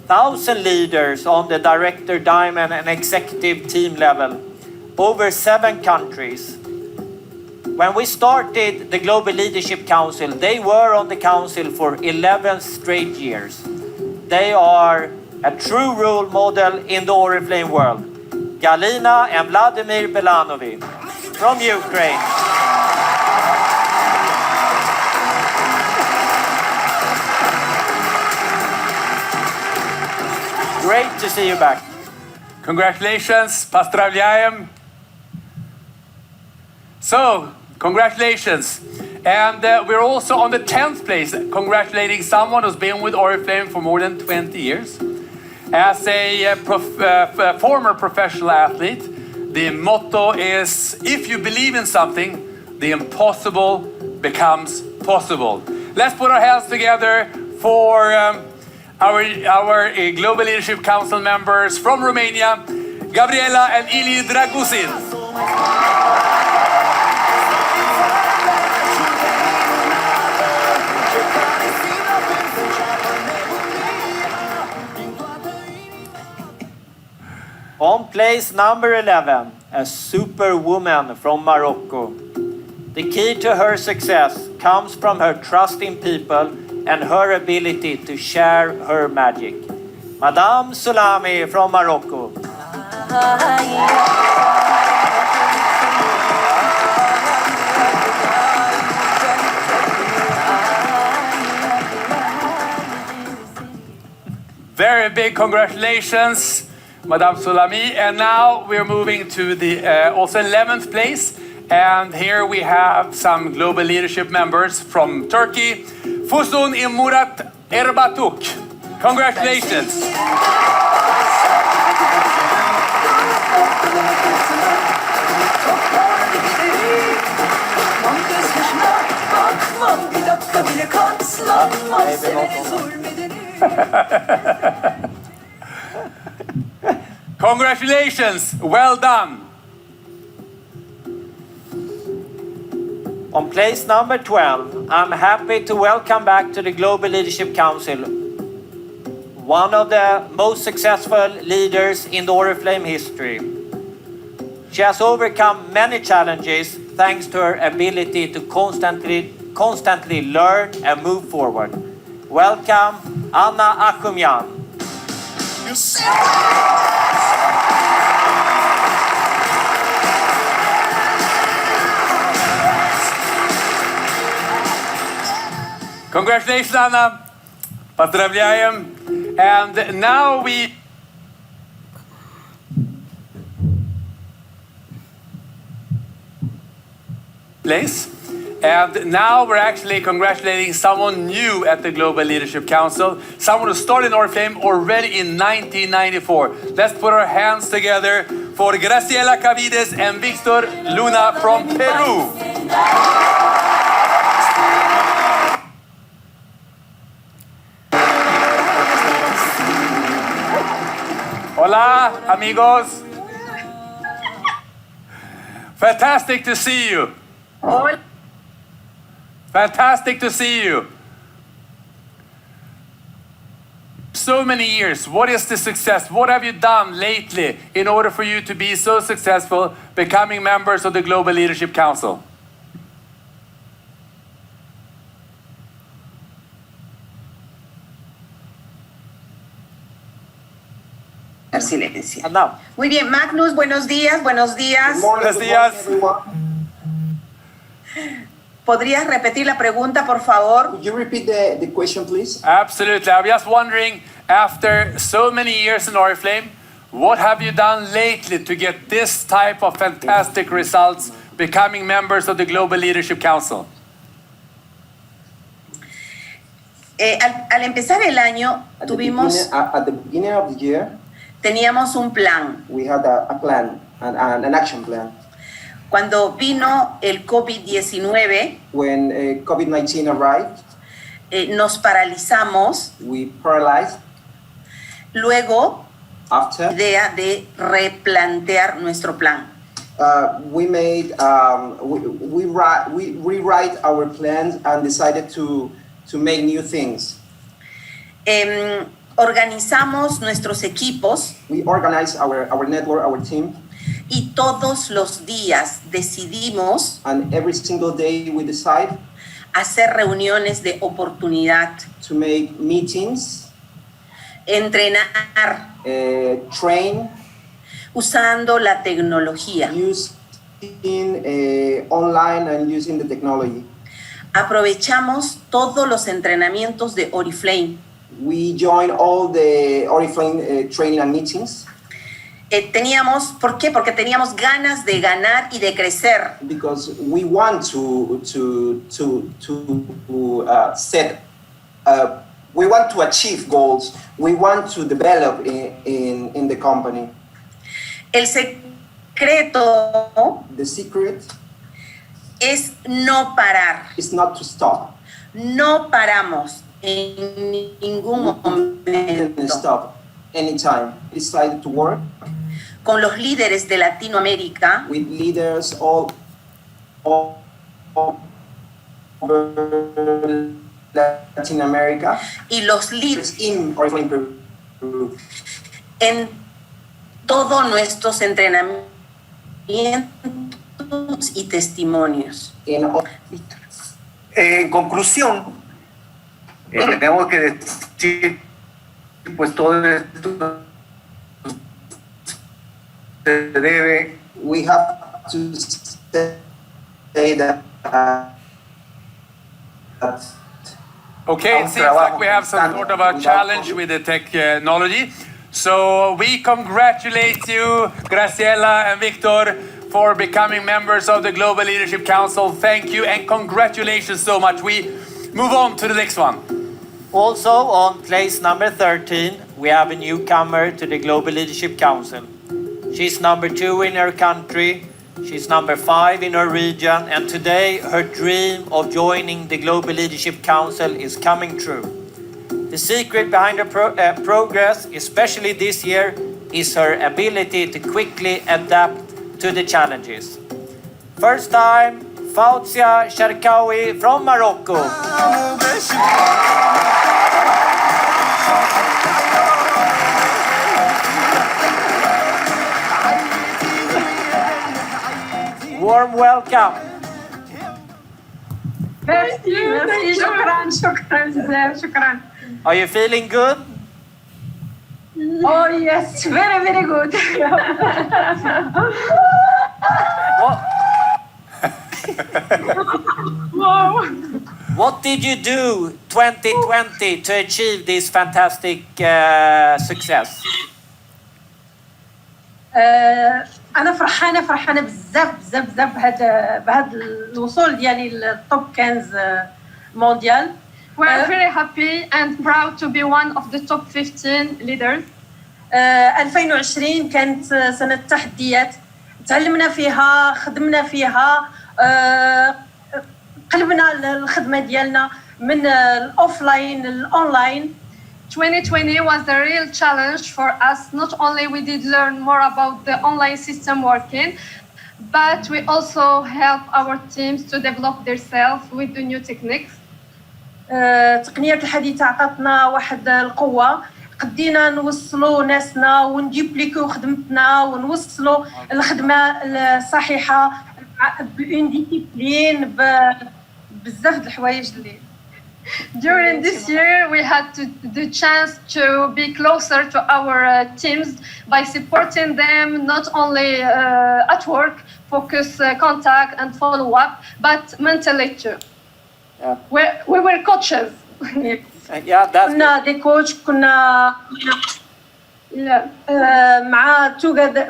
1,000 leaders on the director, diamond and executive team level. Over 7 countries. When we started the Global Leadership Council, they were on the council for 11 straight years. They are a true role model in the Oriflame world. Galina and Vladimir Belanovi from Ukraine. Great to see you back. Congratulations, Pozdravляем. So, congratulations. And we're also on the 10th place, congratulating someone who's been with Oriflame for more than 20 years. As a former professional athlete, the motto is, if you believe in something, the impossible becomes possible. Let's put our hands together for our Global Leadership Council members from Romania, Gabriela and Ili Dragusin. On place number 11, a superwoman from Morocco. The key to her success comes from her trust in people and her ability to share her magic. Madame Soulami from Morocco. Very big congratulations, Madame Soulami. And now we're moving to the also 11th place. And here we have some global leadership members from Turkey. Fusun Murat Erbatuk. Congratulations. Congratulations, well done. On place number 12, I'm happy to welcome back to the Global Leadership Council one of the most successful leaders in the Oriflame history. She has overcome many challenges thanks to her ability to constantly learn and move forward. Welcome, Anna Akhumyan. Congratulations, Anna. Поздравляем. And now we place. And now we're actually congratulating someone new at the Global Leadership Council, someone who started in Oriflame already in 1994. Let's put our hands together for Graciela Cavides and Victor Luna from Peru. Hola, amigos. Fantastic to see you. Fantastic to see you. So many years. What is the success? What have you done lately in order for you to be so successful becoming members of the Global Leadership Council? Silencia. No. Muy bien, Magnus, buenos días, buenos días. Buenos días. ¿Podrías repetir la pregunta, por favor? Could you repeat the question, please? Absolutely. I'm just wondering, after so many years in Oriflame, what have you done lately to get this type of fantastic results becoming members of the Global Leadership Council? Al empezar el año, tuvimos... At the beginning of the year, teníamos un plan. we had a plan, an action plan. Cuando vino el COVID-19, When COVID-19 arrived, nos paralizamos. we paralyzed. Luego, After, idea de replantear nuestro plan. we made we rewrite our plans and decided to make new things. Organizamos nuestros equipos. We organized our network, our team, Y todos los días decidimos and every single day we decide hacer reuniones de oportunidad, to make meetings, entrenar, train, usando la tecnología. using online and using the technology. Aprovechamos todos los entrenamientos de Oriflame We join all the Oriflame training and meetings. ¿Por qué? Porque teníamos ganas de ganar y de crecer. Because we want to we want to achieve goals. We want to develop in the company. El secreto The secret es no parar. is not to stop. No paramos en ningún We didn't momento. stop anytime. We decided to work Con los líderes de Latinoamérica with leaders all over Latin America y los líderes in Oriflame Peru. en todos nuestros entrenamientos y testimonios. En conclusión, tenemos que decir, pues todo esto se debe. We have to say that. Okay, it seems like we have some sort of a challenge with the technology. So we congratulate you, Graciela and Victor, for becoming members of the Global Leadership Council. Thank you and congratulations so much. We move on to the next one. Also on place number 13, we have a newcomer to the Global Leadership Council. She's number 2 in her country, she's number 5 in her region, and today her dream of joining the Global Leadership Council is coming true. The secret behind her progress, especially this year, is her ability to quickly adapt to the challenges. First time, Fauzia Sharkawi from Morocco. Warm welcome. Merci, شكرا. Are you feeling good? Oh yes, very, very good. Wow. What did you do 2020 to achieve this fantastic success? انا فرحانه بزاف بهذا الوصول ديالي للتوب 15 مونديال. We are very happy and proud to be one of the top 15 leaders. 2020 كانت سنه تحديات، تعلمنا فيها، خدمنا فيها، قلبنا الخدمه ديالنا من الاوفلاين للاونلاين. 2020 was the real challenge for us. Not only we did learn more about the online system working, but we also help our teams to develop themselves with the new techniques. التقنيات الحديثة عطاتنا واحد القوة، قدينا نوصلوا ناسنا ونديبليكو خدمتنا ونوصلوا الخدمة الصحيحة بأون ديسيبلين بزاف د الحوايج اللي. During this year, we had the chance to be closer to our teams by supporting them not only at work, focus, contact, and follow up, but mentally too. Yeah. We were coaches. Yeah, that's كنا دي كوتش، كنا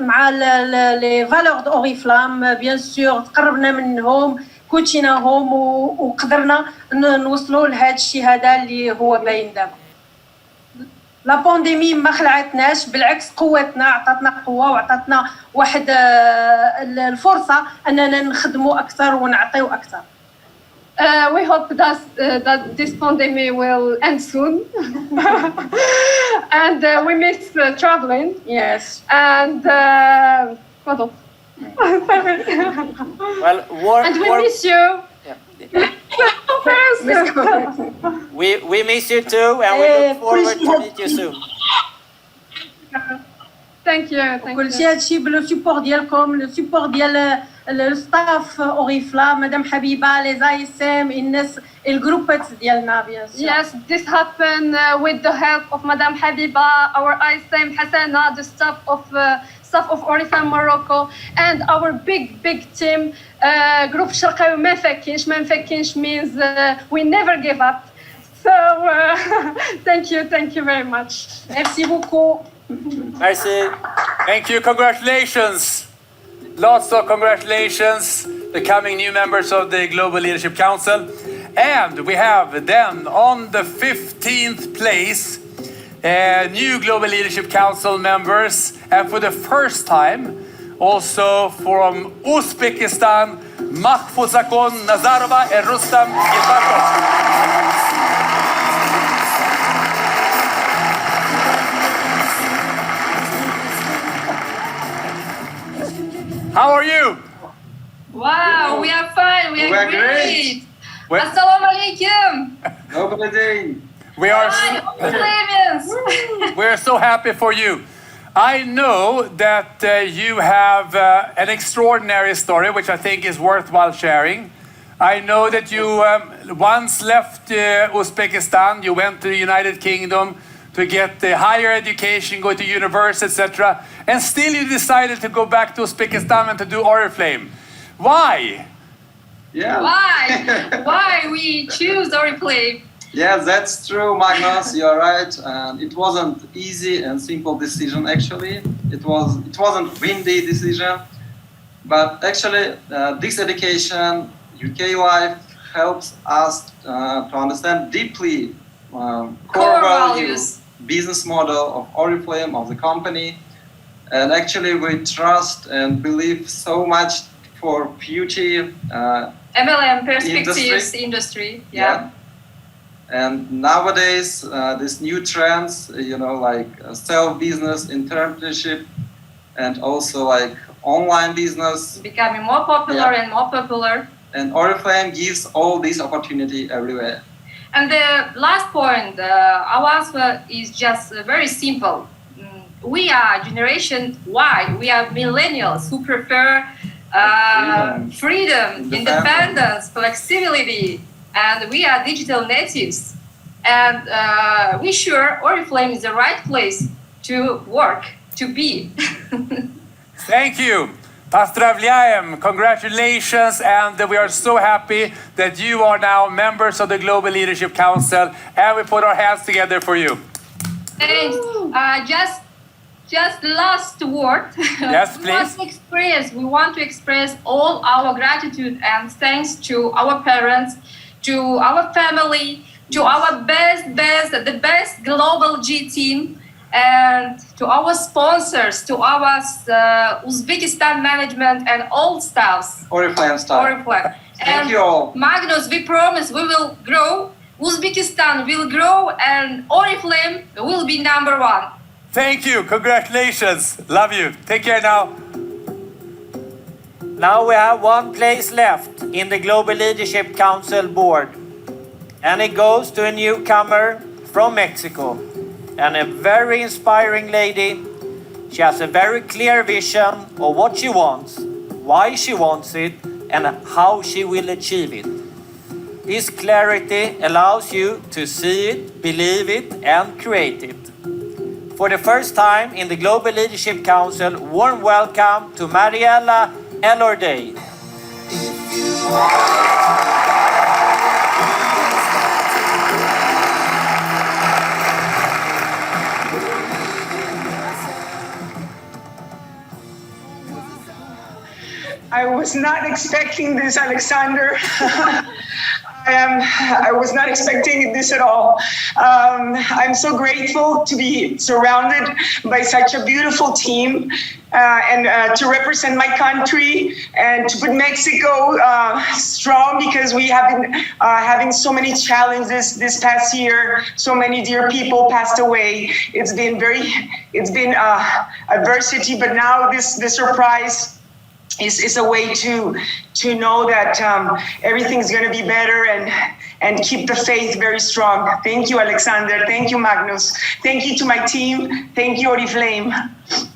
مع لي فالور دو اوريفلام بيان سور، تقربنا منهم، كوتشيناهم وقدرنا نوصلوا لهذا الشيء هذا اللي هو باين دابا. لا بانديمي ما خلعتناش، بالعكس قوتنا، عطاتنا قوه وعطاتنا واحد الفرصه اننا نخدموا اكثر ونعطيو اكثر. We hope that this pandemic will end soon. And we miss traveling. Yes. And what else? Well, and we miss you. We miss you too, and we look forward to meet you soon. Thank you. كل شيء هادشي بلو سيبور ديالكم، لو سيبور ديال الستاف اوريفلام، مدام حبيبه، لي زايسم، الناس الجروبات ديالنا بيان سور. Yes, this happened with the help of Madame Habiba, our ISM Hassana, the staff of Oriflame Morocco, and our big team. Group Sharkawi ما نفكينش means we never give up. So thank you very much. Merci beaucoup. Merci. Thank you. Congratulations. Lots of congratulations, the coming new members of the Global Leadership Council. And we have then on the 15th place, new Global Leadership Council members. And for the first time, also from Uzbekistan, Mahfuzakon Nazarova and Rustam Gilberto. How are you? Wow, we are fine. We are great. Well- Assalamu alaikum. Добрый день. We are Flavians. we're so happy for you. I know that you have an extraordinary story, which I think is worthwhile sharing. I know that you once left Uzbekistan, you went to the United Kingdom to get the higher education, go to university, etc. And still you decided to go back to Uzbekistan and to do Oriflame. Why? Yeah. Why? Why we choose Oriflame? Yeah, that's true, Magnus. You're right. It wasn't easy and simple decision. Actually, it wasn't windy decision, but actually, this education, UK life, helps us to understand deeply core values, business model of Oriflame, of the company, and actually we trust and believe so much for future MLM perspectives industry. Yeah. And nowadays, these new trends, like self-business, entrepreneurship, and also like online business, Becoming more popular and more popular. And Oriflame gives all this opportunity everywhere. And the last point, our answer is just very simple. We are Generation Y. We are millennials who prefer freedom, independence, flexibility, and we are digital natives. And we sure Oriflame is the right place to work, to be. Thank you. Поздравляем, congratulations, and we are so happy that you are now members of the Global Leadership Council, and we put our hands together for you. Thanks. Just last word. Yes, please. We want to express all our gratitude and thanks to our parents, to our family, to our the best global G team, and to our sponsors, to our Uzbekistan management and all staffs. Oriflame staff. Oriflame. Thank you all. Magnus, we promise we will grow. Uzbekistan will grow, and Oriflame will be #1. Thank you. Congratulations. Love you. Take care now. Now we have one place left in the Global Leadership Council board, and it goes to a newcomer from Mexico, and a very inspiring lady. She has a very clear vision of what she wants, why she wants it, and how she will achieve it. This clarity allows you to see it, believe it, and create it. For the first time in the Global Leadership Council, warm welcome to Mariella Elorday. I was not expecting this, Alexander. I was not expecting this at all. I'm so grateful to be surrounded by such a beautiful team and to represent my country and to put Mexico strong, because we have been having so many challenges this past year. So many dear people passed away. It's been adversity, but now this surprise is a way to know that everything's going to be better and keep the faith very strong. Thank you, Alexander. Thank you, Magnus. Thank you to my team. Thank you, Oriflame.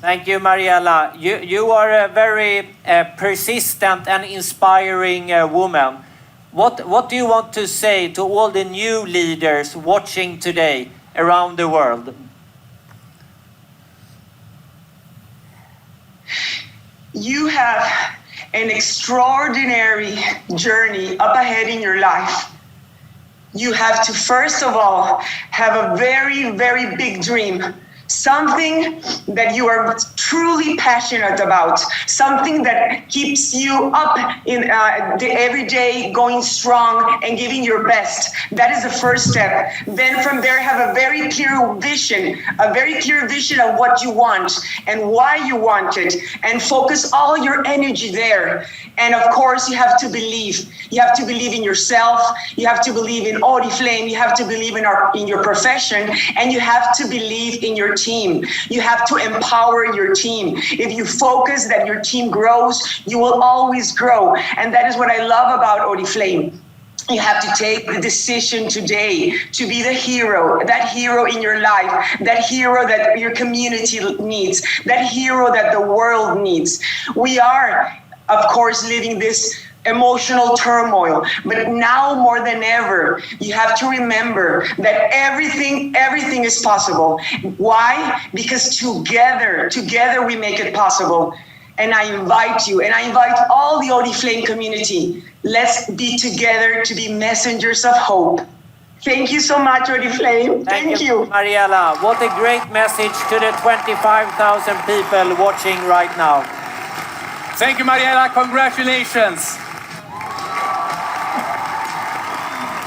Thank you, Mariella. You are a very persistent and inspiring woman. What do you want to say to all the new leaders watching today around the world? You have an extraordinary journey up ahead in your life. You have to, first of all, have a very, very big dream, something that you are truly passionate about, something that keeps you up in every day, going strong and giving your best. That is the first step. Then from there, have a very clear vision of what you want and why you want it, and focus all your energy there. And of course, you have to believe. You have to believe in yourself. You have to believe in Oriflame. You have to believe in your profession, and you have to believe in your team. You have to empower your team. If you focus that your team grows, you will always grow. And that is what I love about Oriflame. You have to take the decision today to be the hero, that hero in your life, that hero that your community needs, that hero that the world needs. We are, of course, living this emotional turmoil, but now more than ever, you have to remember that everything is possible. Why? Because together we make it possible. And I invite you, and I invite all the Oriflame community, let's be together to be messengers of hope. Thank you so much, Oriflame. Thank you. Mariella, what a great message to the 25,000 people watching right now. Thank you, Mariella. Congratulations.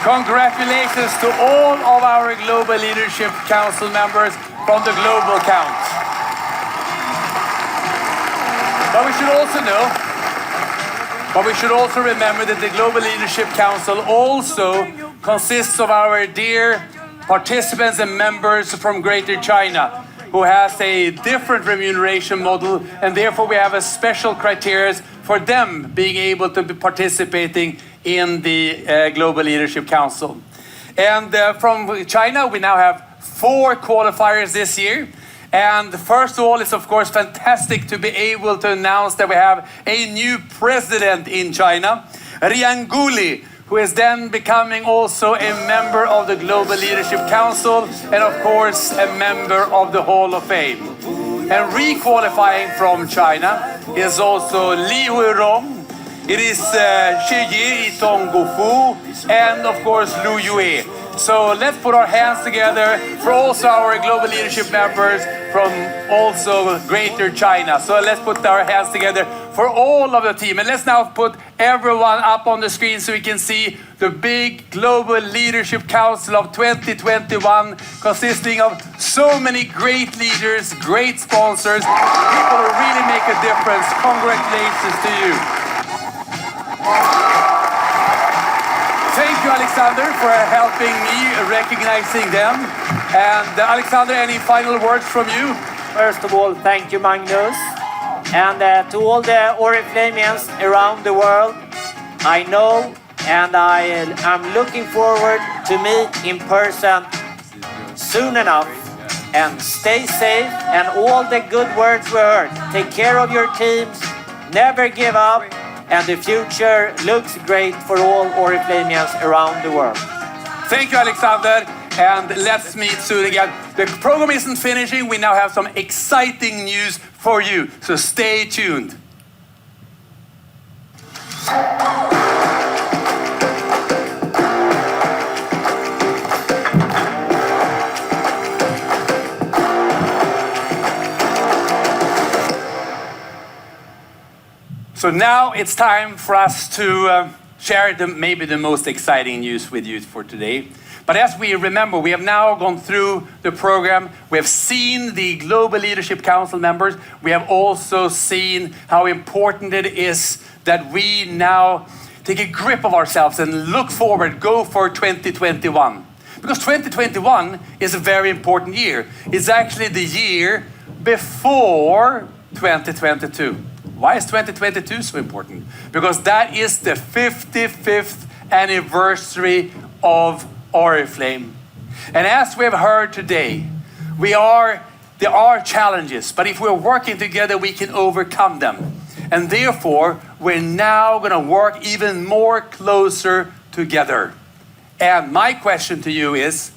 Congratulations to all of our Global Leadership Council members from the Global Count. But we should also remember that the Global Leadership Council also consists of our dear participants and members from Greater China, who has a different remuneration model, and therefore we have a special criteria for them being able to be participating in the Global Leadership Council. And from China, we now have 4 qualifiers this year. And first of all, it's of course fantastic to be able to announce that we have a new president in China, Rianguli, who is then becoming also a member of the Global Leadership Council and of course a member of the Hall of Fame. And re-qualifying from China is also Li Huirong, it is Shiji Itonggufu, and of course Lu Yue. So let's put our hands together for also our Global Leadership members from also Greater China. So let's put our hands together for all of the team. And let's now put everyone up on the screen so we can see the big Global Leadership Council of 2021, consisting of so many great leaders, great sponsors, people who really make a difference. Congratulations to you. Thank you, Alexander, for helping me recognizing them. And Alexander, any final words from you? First of all, thank you, Magnus. And to all the Oriflamians around the world, I know and I am looking forward to meet in person soon enough. And stay safe, and all the good words we heard. Take care of your teams, never give up. And the future looks great for all Oriflamians around the world. Thank you, Alexander, and let's meet soon again. The program isn't finishing. We now have some exciting news for you, so stay tuned. So now it's time for us to share maybe the most exciting news with you for today. But as we remember, we have now gone through the program. We have seen the Global Leadership Council members. We have also seen how important it is that we now take a grip of ourselves and look forward, go for 2021. Because 2021 is a very important year. It's actually the year before 2022. Why is 2022 so important? Because that is the 55th anniversary of Oriflame. And as we have heard today, there are challenges, but if we're working together, we can overcome them. And therefore, we're now going to work even more closer together. And my question to you is,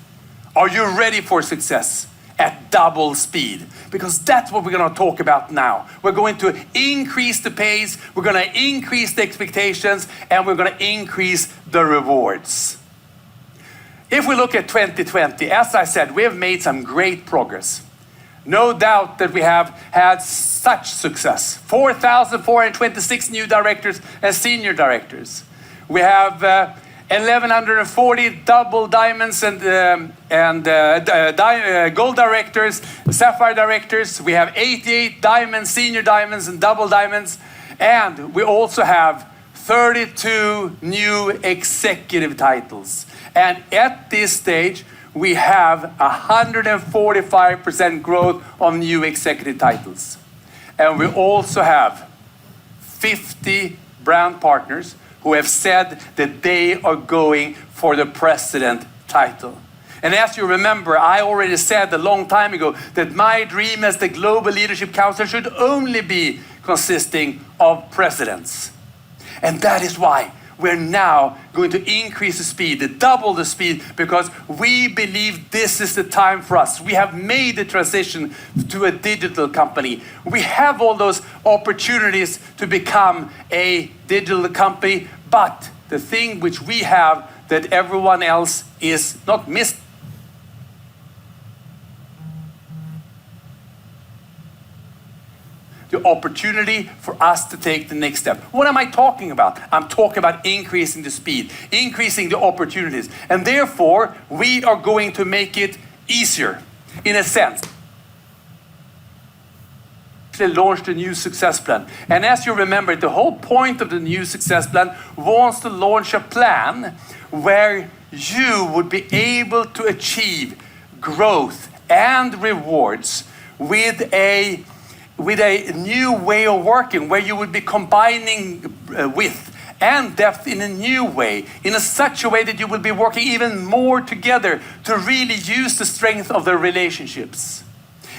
are you ready for success at double speed? Because that's what we're going to talk about now. We're going to increase the pace, we're going to increase the expectations, and we're going to increase the rewards. If we look at 2020, as I said, we have made some great progress. No doubt that we have had such success. 4,426 new directors and senior directors. We have 1,140 double diamonds and gold directors, sapphire directors. We have 88 diamonds, senior diamonds, and double diamonds. And we also have 32 new executive titles. And at this stage, we have 145% growth on new executive titles. And we also have 50 brand partners who have said that they are going for the president title. And as you remember, I already said a long time ago that my dream as the Global Leadership Council should only be consisting of presidents. And that is why we're now going to increase the speed, double the speed, because we believe this is the time for us. We have made the transition to a digital company. We have all those opportunities to become a digital company, but the thing which we have that everyone else is not missing, the opportunity for us to take the next step. What am I talking about? I'm talking about increasing the speed, increasing the opportunities. And therefore, we are going to make it easier, in a sense. They launched a new success plan. And as you remember, the whole point of the new success plan was to launch a plan where you would be able to achieve growth and rewards with a new way of working, where you would be combining width and depth in a new way, in such a way that you will be working even more together to really use the strength of the relationships.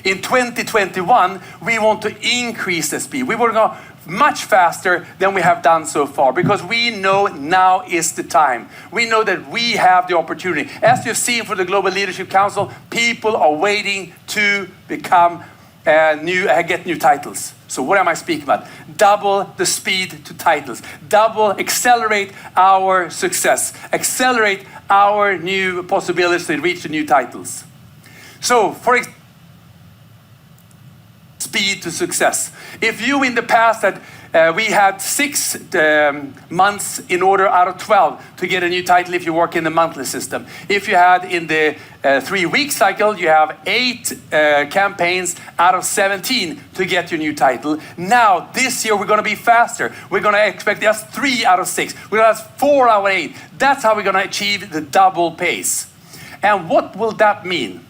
In 2021, we want to increase the speed. We want to go much faster than we have done so far, because we know now is the time. We know that we have the opportunity. As you've seen for the Global Leadership Council, people are waiting to become get new titles. So what am I speaking about? Double the speed to titles. Accelerate our success. Accelerate our new possibilities to reach the new titles. So for example, speed to success. If you in the past had, we had 6 months in order out of 12 to get a new title if you work in the monthly system. If you had in the 3-week cycle, you have 8 campaigns out of 17 to get your new title. Now, this year, we're going to be faster. We're going to expect just 3 out of 6. We're going to have 4 out of 8. That's how we're going to achieve the double pace. And what will that mean?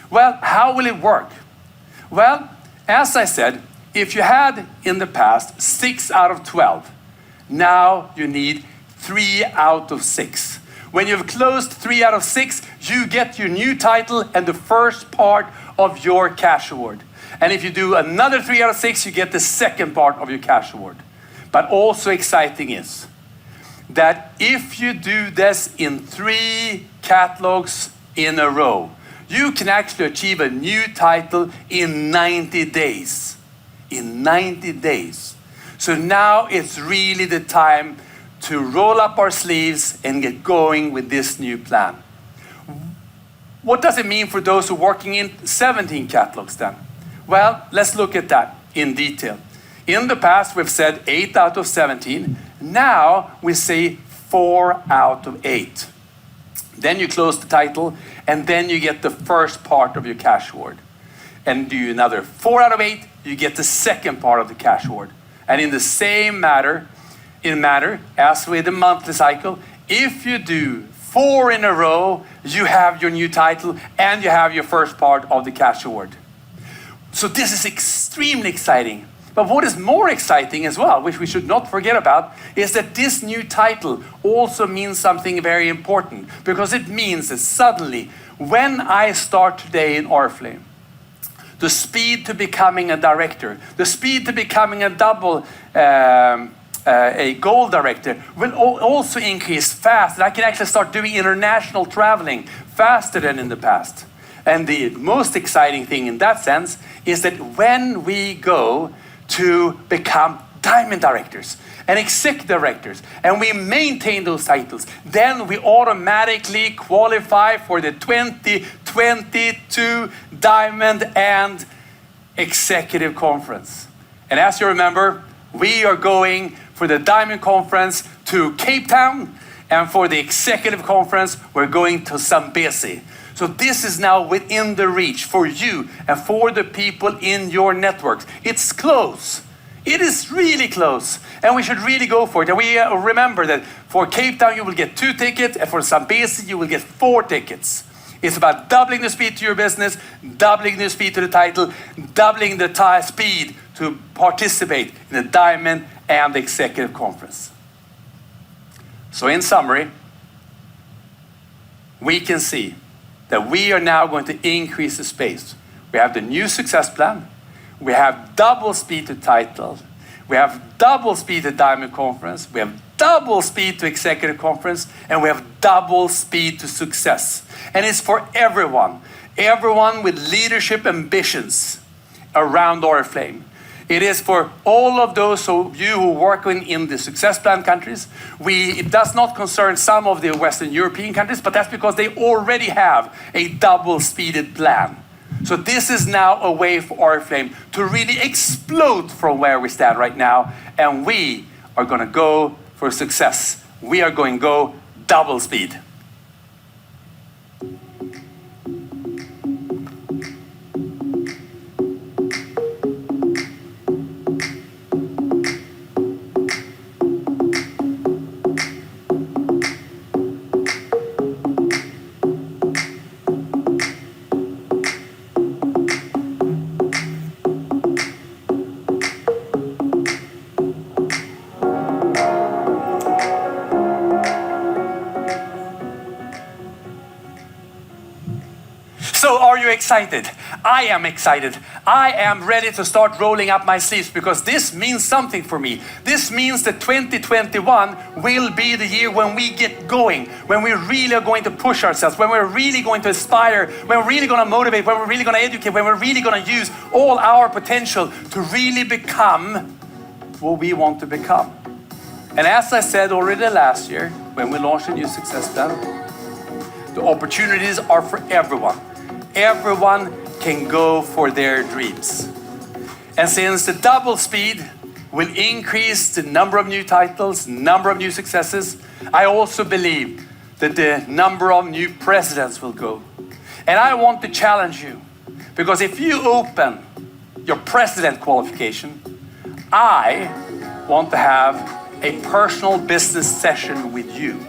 Well, how will it work? Well, as I said, if you had in the past 6 out of 12, now you need 3 out of 6. When you've closed 3 out of 6, you get your new title and the first part of your cash award. And if you do another 3 out of 6, you get the second part of your cash award. But also exciting is that if you do this in 3 catalogs in a row, you can actually achieve a new title in 90 days. In 90 days. So now it's really the time to roll up our sleeves and get going with this new plan. What does it mean for those who are working in 17 catalogs then? Well, let's look at that in detail. In the past, we've said 8 out of 17. Now we say 4 out of 8. Then you close the title, and then you get the first part of your cash award. And do another 4 out of 8, you get the second part of the cash award. And in the same matter, as with the monthly cycle, if you do 4 in a row, you have your new title and you have your first part of the cash award. So this is extremely exciting. But what is more exciting as well, which we should not forget about, is that this new title also means something very important, because it means that suddenly, when I start today in Oriflame, the speed to becoming a director, the speed to becoming a gold director will also increase fast. And I can actually start doing international traveling faster than in the past. And the most exciting thing in that sense is that when we go to become diamond directors and executive directors, and we maintain those titles, then we automatically qualify for the 2022 Diamond and executive conference. And as you remember, we are going for the Diamond Conference to Cape Town, and for the executive conference, we're going to Zambezi. So this is now within the reach for you and for the people in your networks. It's close. It is really close, and we should really go for it. And we remember that for Cape Town, you will get 2 tickets, and for Zambezi, you will get 4 tickets. It's about doubling the speed to your business, doubling the speed to the title, doubling the speed to participate in the Diamond and the Executive Conference. So in summary, we can see that we are now going to increase the space. We have the new success plan. We have double speed to title. We have double speed to Diamond Conference. We have double speed to Executive Conference. And we have double speed to success. And it's for everyone. Everyone with leadership ambitions around Oriflame. It is for all of those of you who work in the success plan countries. It does not concern some of the Western European countries, but that's because they already have a double-speeded plan. So this is now a way for Oriflame to really explode from where we stand right now, and we are going to go for success. We are going to go double speed. So are you excited? I am excited. I am ready to start rolling up my sleeves because this means something for me. This means that 2021 will be the year when we get going, when we really are going to push ourselves, when we're really going to aspire, when we're really going to motivate, when we're really going to educate, when we're really going to use all our potential to really become what we want to become. And as I said already last year, when we launched a new success plan, the opportunities are for everyone. Everyone can go for their dreams. And since the double speed will increase the number of new titles, number of new successes, I also believe that the number of new presidents will go. And I want to challenge you, because if you open your president qualification, I want to have a personal business session with you.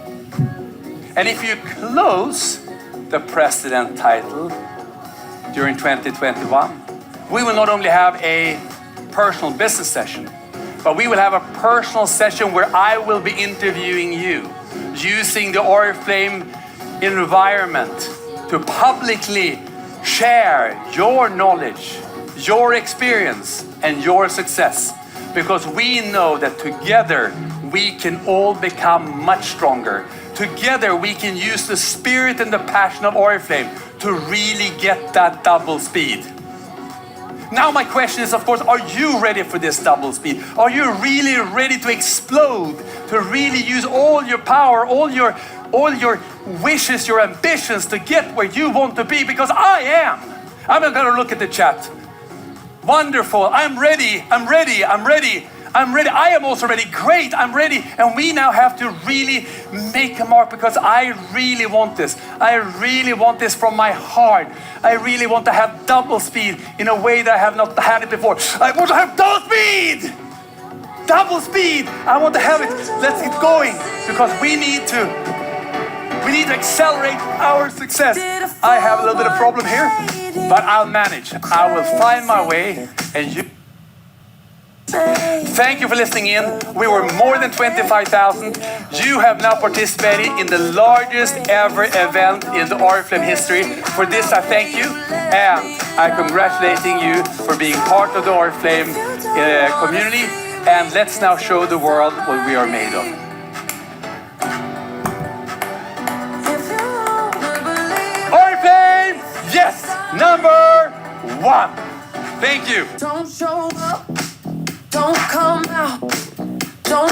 And if you close the president title during 2021, we will not only have a personal business session, but we will have a personal session where I will be interviewing you using the Oriflame environment to publicly share your knowledge, your experience, and your success. Because we know that together we can all become much stronger. Together we can use the spirit and the passion of Oriflame to really get that double speed. Now my question is, of course, are you ready for this double speed? Are you really ready to explode, to really use all your power, all your wishes, your ambitions to get where you want to be? Because I am. I'm not going to look at the chat. Wonderful. I'm ready. I'm ready. I'm ready. I'm ready. I am also ready. Great. I'm ready. And we now have to really make a mark, because I really want this. I really want this from my heart. I really want to have double speed in a way that I have not had it before. I want to have double speed. Double speed. I want to have it. Let's get going, because we need to accelerate our success. I have a little bit of problem here, but I'll manage. I will find my way, and you. Thank you for listening in. We were more than 25,000. You have now participated in the largest ever event in the Oriflame history. For this, I thank you, and I'm congratulating you for being part of the Oriflame community. And let's now show the world what we are made of. Oriflame, yes, #1. Thank you. Don't show up, don't come out, don't